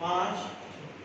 5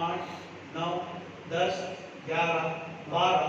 8, 9, 10, 11, 12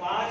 5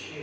6।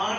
8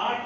8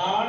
8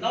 9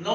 9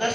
10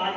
8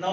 9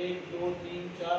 1 2 3 4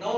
9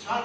7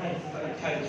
28।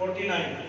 49।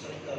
70।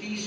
30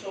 100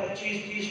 25-30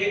1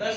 10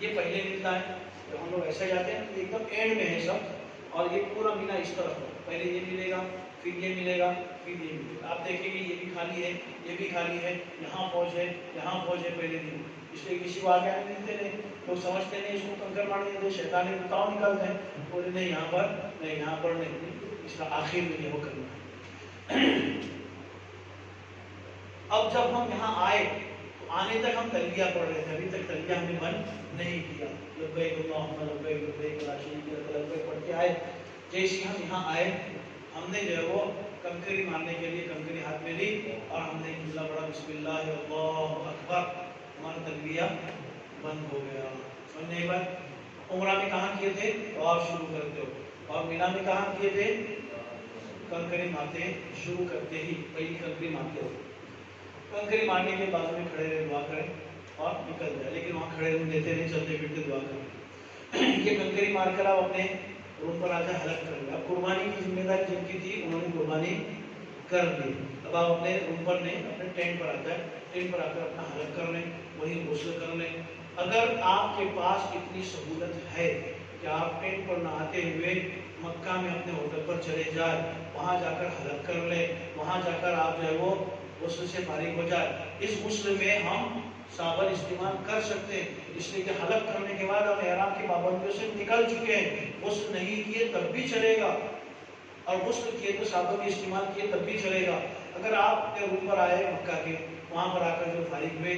یہ پہلے ملتا ہے تو ہم لوگ ایسا جاتے ہیں ایک دم اینڈ میں ہے سب, اور یہ پورا مینا اس طرف ہے, پہلے یہ ملے گا پھر یہ ملے گا پھر یہ ملے گا. آپ دیکھیں گے یہ بھی خالی ہے یہ بھی خالی ہے, یہاں فوج ہے یہاں فوج ہے پہلے دن, اس لیے کسی کو آگے آنے ملتے نہیں, لوگ سمجھتے نہیں اس کو کنکر مارنے دیتے, شیطان بتاؤ نکالتے ہیں, بولے نہیں یہاں پر نہیں یہاں پر نہیں, اس کا آخر میں یہ وہ کرنا ہے. اب جب ہم یہاں آئے تو آنے تک ہم تلبیہ پڑھ رہے تھے, ابھی تک تلبیہ ہم نے بند نہیں کیا, لبیک اللہم لبیک لبیک لا شریک لک لبیک پڑھ کے آئے. جیسے ہم یہاں آئے ہم نے جو ہے وہ کنکری مارنے کے لیے کنکری ہاتھ میں لی اور ہم نے جملہ پڑھا بسم اللہ اللہ اکبر, ہمارا تلبیہ بند ہو گیا. سمجھنے کے بعد عمرہ میں کہاں کیے تھے طواف شروع کرتے ہو, اور مینا میں کہاں کیے تھے کنکری مارتے شروع کرتے ہی پہلی کنکری مارتے ہو. کنکری مارنے کے بعد میں کھڑے رہے دعا کریں اور نکل جائے, لیکن وہاں کھڑے رہنے دیتے نہیں, چلتے پھرتے دعا کریں. یہ کنکری مار کر آپ اپنے روم پر آتے حلق کر لیں. اب قربانی کی ذمہ داری جن کی تھی انہوں نے قربانی کر دی. اب آپ اپنے روم پر نہیں اپنے ٹینٹ پر آتا ہے, ٹینٹ پر آ کر اپنا حلق کر لیں, وہیں غسل کر لیں. اگر آپ کے پاس اتنی سہولت ہے کہ آپ ٹینٹ پر نہ آتے ہوئے مکہ میں اپنے ہوٹل پر چلے جائیں, وہاں جا کر حلق کر لیں, وہاں جا کر آپ جو ہے وہ غسل سے فارغ ہو جائے. اس غسل میں ہم صابن استعمال کر سکتے ہیں, اس لیے کہ حلق کرنے کے بعد ہم احرام کی پابندیوں سے نکل چکے ہیں. غسل نہیں کیے تب بھی چلے گا, اور غسل کیے تو صابن بھی استعمال کیے تب بھی چلے گا. اگر آپ اپنے روم پر آئے مکہ کے, وہاں پر آ کر جو فارغ ہوئے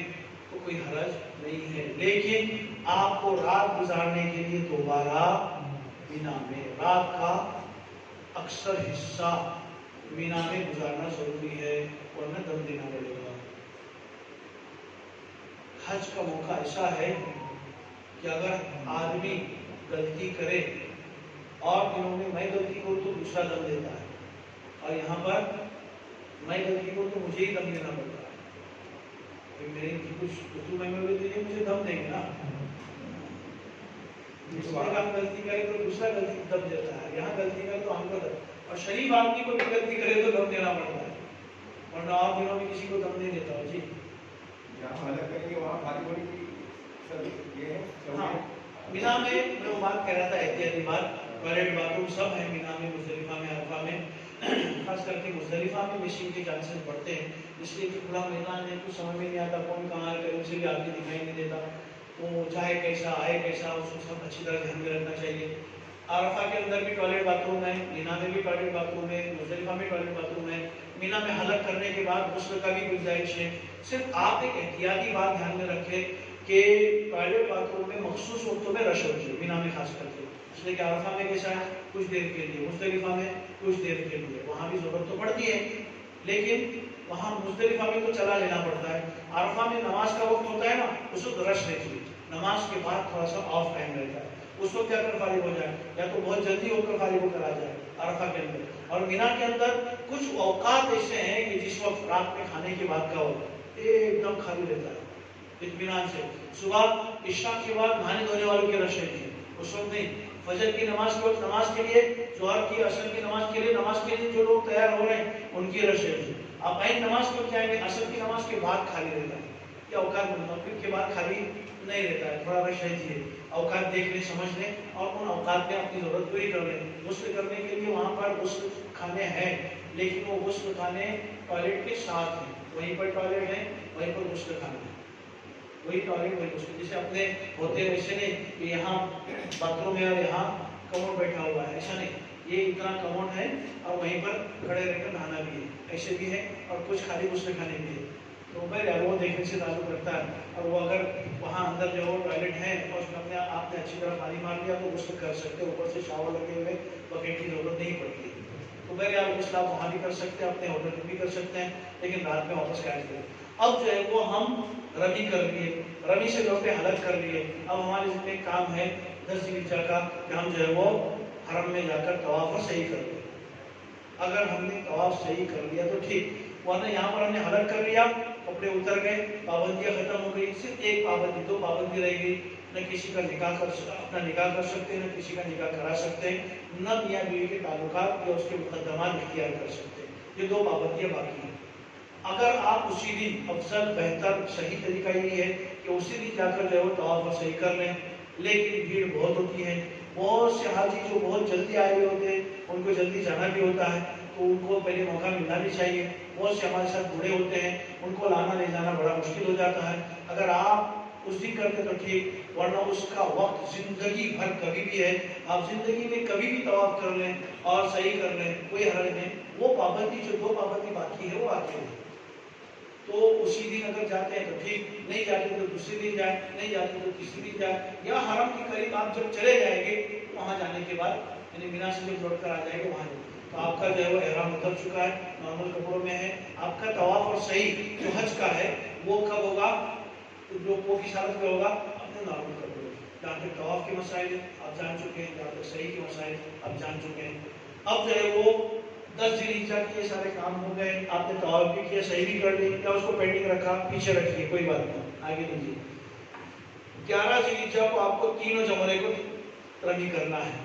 تو کوئی حرج نہیں ہے, لیکن آپ کو رات گزارنے کے لیے دوبارہ مینا میں رات کا اکثر حصہ مینا میں گزارنا ضروری ہے, ورنہ دم دینا پڑے گا. حج کا موقع ایسا ہے کہ اگر آدمی غلطی کرے, اور دنوں میں میں غلطی کروں تو دوسرا دم دیتا ہے, اور یہاں پر میں غلطی کروں تو مجھے ہی دم دینا پڑتا ہے. میری کچھ میں مجھے دم دیں گے نا, ہم غلطی کرے تو دوسرا غلطی دم دیتا ہے, یہاں غلطی کرے تو ہم کو دم, اور شریف آدمی کو بھی غلطی کرے تو دم دینا پڑتا ہے, ورنہ اور دنوں میں کسی کو دم نہیں دیتا ہو. جی جہاں حلق کریں گے وہاں خالی ہونے کی سب یہ ہے. ہاں مینا میں وہ بات کہہ رہا تھا احتیاطی بات, ٹوائلٹ باتھ روم سب ہیں مینا میں, مزدلفہ میں, عرفہ میں, خاص کر کے مزدلفہ میں مشین کے چانسز بڑھتے ہیں, اس لیے کہ کھلا میدان ہے, کچھ سمجھ میں نہیں آتا کون کہاں ہے, اسے بھی آدمی دکھائی نہیں دیتا, وہ چاہے کیسا آئے کیسا, اس کو سب اچھی طرح دھیان میں رکھنا چاہیے. عرفہ کے اندر بھی ٹوائلٹ باتھ روم ہے, مینا میں بھی ٹوائلٹ باتھ روم ہے, مزدلفہ میں ٹوائلٹ باتھ روم ہے. مینا میں حلق کرنے کے بعد غسل کا بھی گنجائش ہے. صرف آپ ایک احتیاطی بات دھیان میں رکھیں کہ ٹوائلٹ باتھ روم میں مخصوص وقتوں میں رش ہوتی ہے, مینا میں خاص کر کے, اس لیے کہ عرفہ میں کیسا ہے کچھ دیر کے لیے, مزدلفہ میں کچھ دیر کے لیے, وہاں بھی ضرورت تو پڑتی ہے, لیکن وہاں مزدلفہ میں تو چلا لینا پڑتا ہے. عرفہ میں نماز کا وقت ہوتا ہے نا, اس وقت رش رہتی ہے, نماز کے بعد تھوڑا سا آف ٹائم رہتا ہے, اس وقت کیا کر فارغ ہو جائے, یا تو بہت جلدی ہو کر فارغ ہو کر آ جائے عرفہ کے اندر. اور مینا کے اندر کچھ اوقات ایسے ہیں کہ جس وقت رات میں کھانے کے بعد کا وقت ایک دم خالی رہتا ہے اطمینان سے. صبح عشاء کے بعد نہانے دھونے والوں کی رش رہتی ہے, اس وقت نہیں. فجر کی نماز کے وقت نماز کے لیے, ظہر کی عصر کی نماز کے لیے جو لوگ تیار ہو رہے ہیں ان کی رش رہتی ہے. آپ عین نماز کو کیا ہے, عصر کی نماز کے بعد خالی رہتا ہے, یا اوقات مغرب کے بعد خالی نہیں رہتا ہے, تھوڑا رش رہتی ہے. اوقات دیکھ لیں, سمجھ لیں, اور ان اوقات میں اپنی ضرورت پوری کر لیں. غسل کرنے کے لیے وہاں پر غسل خانے ہیں, لیکن وہ غسل خانے ٹوائلٹ کے ساتھ ہیں, وہیں پر ٹوائلٹ ہے, وہیں پر غسل خانے ہیں, وہی ٹوائلٹ وہی غسل. جیسے اپنے ہوتے ویسے نہیں کہ یہاں باتھ روم ہے اور یہاں کموڈ بیٹھا ہوا ہے, ایسا نہیں. یہ اتنا کموڈ ہے اور وہیں پر کھڑے رہ کر نہانا بھی ہے, ایسے بھی ہے, اور کچھ خالی غسل خانے بھی ہے. تو بھائی وہ دیکھنے سے تعلق رکھتا ہے. اور وہ اگر وہاں اندر جو ٹوائلٹ ہے اور اس میں آپ نے اچھی طرح پانی مار لیا تو غسل کر سکتے, اوپر سے شاور لگے ہوئے بکیٹ کی ضرورت نہیں پڑتی ہے. تو بھائی آپ غسل آپ وہاں بھی کر سکتے ہیں, اپنے ہوٹل میں بھی کر سکتے ہیں, لیکن رات میں واپس قائم کریں. اب جو ہے وہ ہم رمی کر لیے, رمی سے لوٹے حلق کر لیے. اب ہمارے ذمہ ایک کام ہے 10 ذی الحجہ کا کہ ہم جو ہے وہ حرم میں جا کر طواف صحیح کر لیں. اگر ہم نے طواف صحیح کر لیا تو ٹھیک, ورنہ یہاں پر ہم نے حلق کر لیا, کپڑے اتر گئے, پابندیاں ختم ہو گئی, صرف ایک پابندی, 2 پابندی رہ گئی. نہ کسی کا نکاح اپنا نکاح کر سکتے, نہ کسی کا نکاح کرا سکتے, نہ میاں بیوی کے تعلقات یا اس کے مقدمات اختیار کر سکتے. یہ 2 پابندیاں باقی ہیں. اگر آپ اسی دن افضل بہتر صحیح طریقہ یہ ہے کہ اسی دن جا کر جو ہے وہ طواف اور صحیح کر لیں، لیکن بھیڑ بہت ہوتی ہے، بہت سے حاجی جو بہت جلدی آئے ہوئے ہوتے ہیں، ان کو جلدی جانا بھی ہوتا ہے، تو ان کو پہلے موقع ملنا بھی چاہیے۔ بہت سے ہمارے ساتھ بوڑھے ہوتے ہیں، ان کو لانا لے جانا بڑا مشکل ہو جاتا ہے۔ اگر آپ اس دن کرتے تو ٹھیک، ورنہ اس کا وقت زندگی بھر کبھی بھی ہے، آپ زندگی میں کبھی بھی طواف کر لیں اور صحیح کر لیں، کوئی حرج نہیں۔ وہ پابندی جو 2 پابندی باقی ہے وہ آگے ہے، تو اسی دن اگر جاتے ہیں تو ٹھیک، نہیں جاتے تو دوسرے دن جائیں، نہیں جاتے تو تیسرے دن جائیں، یا حرم کے قریب آپ جب چلے جائیں گے وہاں جانے کے بعد یعنی مینا سے جب لوٹ کر آ جائیں گے وہاں جائیں، تو آپ کا جو ہے وہ احرام اتر چکا ہے، نارمل کپڑوں میں ہے۔ آپ کا طواف اور صحیح جو حج کا ہے وہ کب ہوگا؟ جو کس حالت میں ہوگا؟ اپنے نارمل کپڑوں میں۔ جہاں تک طواف کے مسائل آپ جان چکے ہیں، جہاں تک صحیح کے مسائل آپ جان چکے ہیں۔ اب جو ہے وہ 10 ذی الحجہ کے سارے کام ہو گئے، آپ نے طواف بھی کیا، صحیح بھی کر لی، یا اس کو پینڈنگ رکھا؟ پیچھے رکھیے، کوئی بات نہیں، آگے لیجیے۔ 11 ذی الحجہ کو آپ کو تینوں جمرے کو رمی کرنا ہے،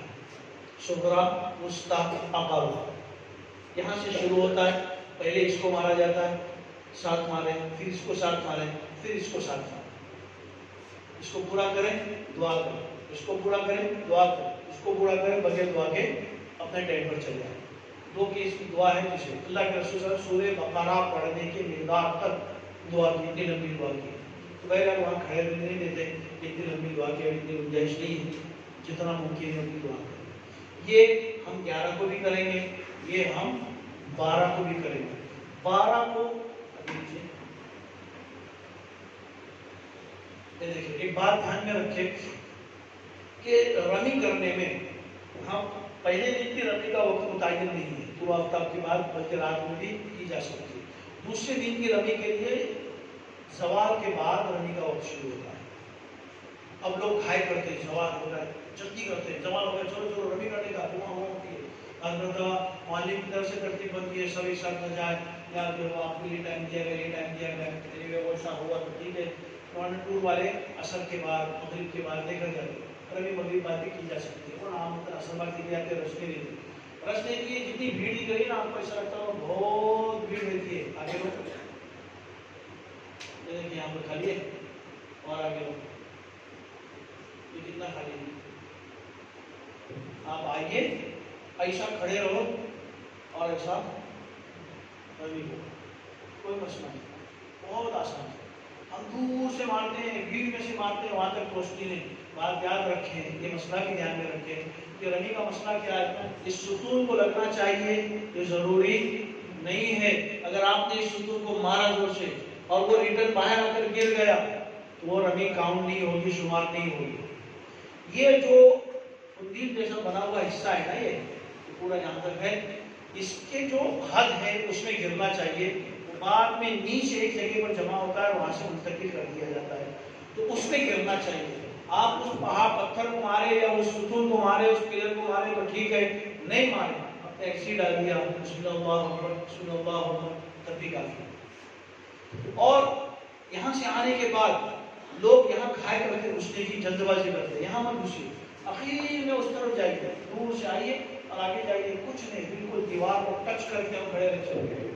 صغریٰ، وسطیٰ، عقبہ۔ یہاں سے شروع ہوتا ہے، پہلے اس کو مارا جاتا ہے، 7 مارے، پھر اس کو 7 مارے، پھر اس کو 7 مارے۔ اس کو پورا کریں، دعا کریں، اس کو پورا کریں، دعا کریں، اس کو پورا کریں، بغیر دعا کے اپنے ٹائم پر چل جائیں۔ 2 کی اس کی دعا ہے جسے اللہ کے رسول صلی اللہ علیہ وسلم سورہ بقرہ پڑھنے کے مقدار تک دعا کی، اتنی لمبی دعا کی۔ تو بہرحال وہاں کھڑے بھی نہیں دیتے، اتنی لمبی دعا کی اتنی گنجائش نہیں ہے، جتنا ممکن ہے اتنی دعا کریں۔ یہ ہم 11 کو بھی کریں گے، یہ ہم 12 کو بھی کریں گے۔ 12 کو دیکھیں، ایک بات دھیان میں رکھیں کہ رمی کرنے میں ہم پہلے دن کی رمی کا وقت متعین نہیں ہے، طلوع آفتاب کے بعد بلکہ رات میں بھی کی جا سکتی ہے۔ دوسرے دن کی رمی کے لیے زوال کے بعد رمی کا وقت شروع ہوتا ہے۔ اب لوگ کھائے کرتے ہیں، زوال ہو رہا ہے جلدی کرتے ہیں، زوال ہو گیا چلو چلو رمی کرنے کا دعا ہوا ہوتی ہے، معلم کی طرف سے ترتیب بنتی ہے سب ایک ساتھ نہ جائے، یا جو آپ کو یہ ٹائم دیا گیا یہ ٹائم دیا گیا، ویسا ہوا تو ٹھیک ہے۔ ٹور والے عصر کے بعد مغرب کے بعد لے کر جاتے ہیں، رمی مغرب بعد بھی کی جا سکتی ہے، اور عام طرح اصل بات یہ آتے رشتے نہیں، رشتے کی جتنی بھیڑ دی گئی نا آپ کو ایسا لگتا ہے بہت بھیڑ رہتی ہے۔ آگے لوگ دیکھیں یہاں پر خالی ہے اور آگے لوگ یہ کتنا خالی ہے، آپ آئیے ایسا کھڑے رہو اور ایسا رمی ہو، کوئی مسئلہ نہیں، بہت آسان ہے۔ ہم دور سے مارتے ہیں، بھیڑ میں سے مارتے ہیں، وہاں تک پہنچتی نہیں۔ بات یاد رکھیں، یہ مسئلہ بھی دھیان میں رکھیں کہ رمی کا مسئلہ کیا ہے، اس ستون کو لگنا چاہیے، یہ ضروری نہیں ہے۔ اگر آپ نے اس ستون کو مارا زور سے اور وہ ریٹرن باہر آ کر گر گیا تو وہ رمی کاؤنٹ نہیں ہوگی، شمار نہیں ہوگی۔ یہ جو قندیل جیسا بنا ہوا حصہ ہے نا، یہ پورا جہاں تک ہے، اس کے جو حد ہے اس میں گرنا چاہیے، بعد میں نیچے ایک جگہ پر جمع ہوتا ہے، وہاں سے منتقل کر دیا جاتا ہے، تو اس میں گرنا چاہیے۔ آپ اس پہاڑ پتھر کو مارے یا اس ستون کو مارے، اس پلر کو مارے تو ٹھیک ہے، نہیں مارے اب ٹیکسی ڈال دیا، بسم اللہ اکبر بسم اللہ اکبر، تب بھی کافی ہے۔ اور یہاں سے آنے کے بعد لوگ یہاں کھائے کرتے گھسنے کی جلد بازی کرتے ہیں، یہاں مت گھسیے، اخیر میں اس طرف جائیے، دور سے آئیے اور آگے جائیے، کچھ نہیں، بالکل دیوار کو ٹچ کر کے ہم کھڑے رہ سکتے ہیں۔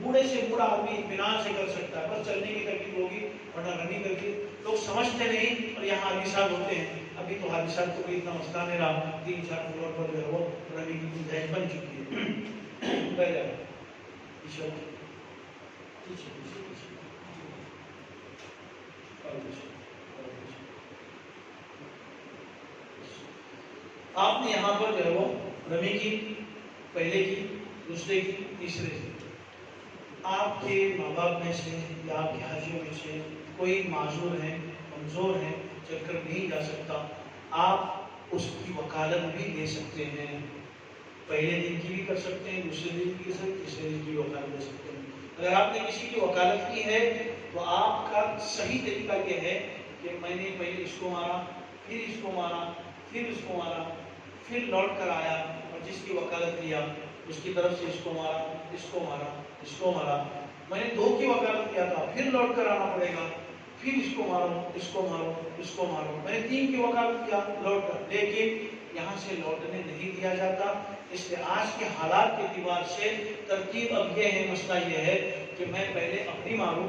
بوڑھے سے بوڑھا آدمی اطمینان سے کر سکتا ہے، بس چلنے کی تکلیف ہوگی، ورنہ رمی کر کے لوگ سمجھتے نہیں، اور یہاں حادثات ہوتے ہیں۔ ابھی تو حادثات کو کوئی اتنا مسئلہ نہیں رہا، 3-4 فلور پر جو ہے وہ رمی کی گنجائش بن چکی ہے۔ آپ نے یہاں پر جو ہے وہ رمی کی، پہلے کی، دوسرے کی، تیسرے کی۔ آپ کے ماں باپ میں سے یا آپ کے حاجیوں میں سے کوئی معذور ہے، کمزور ہے، چل کر نہیں جا سکتا، آپ اس کی وکالت بھی دے سکتے ہیں، پہلے دن کی بھی کر سکتے ہیں، دوسرے دن کی کر سکتے ہیں، تیسرے دن کی وکالت دے سکتے ہیں۔ اگر آپ نے کسی کی وکالت کی ہے تو آپ کا صحیح طریقہ یہ ہے کہ میں نے پہلے اس کو مارا، پھر اس کو مارا، پھر اس کو مارا، پھر لوٹ کر آیا اور جس کی وکالت لیا اس کی طرف سے اس کو مارا، اس کو مارا، اس کو مارا۔ میں نے 2 کی وکالت کیا تھا، پھر لوٹ کر آنا پڑے گا، پھر اس کو مارو، اس کو مارو، اس کو مارو۔ میں نے 3 کی وکالت کیا لوٹ کر، لیکن یہاں سے لوٹنے نہیں دیا جاتا۔ اس لیے آج کے حالات کے اعتبار سے ترتیب اب یہ ہے، مسئلہ یہ ہے کہ میں پہلے اپنی ماروں،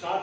7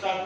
7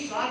7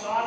7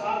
7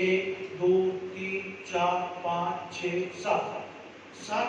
1 2 3 4 5 6 7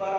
12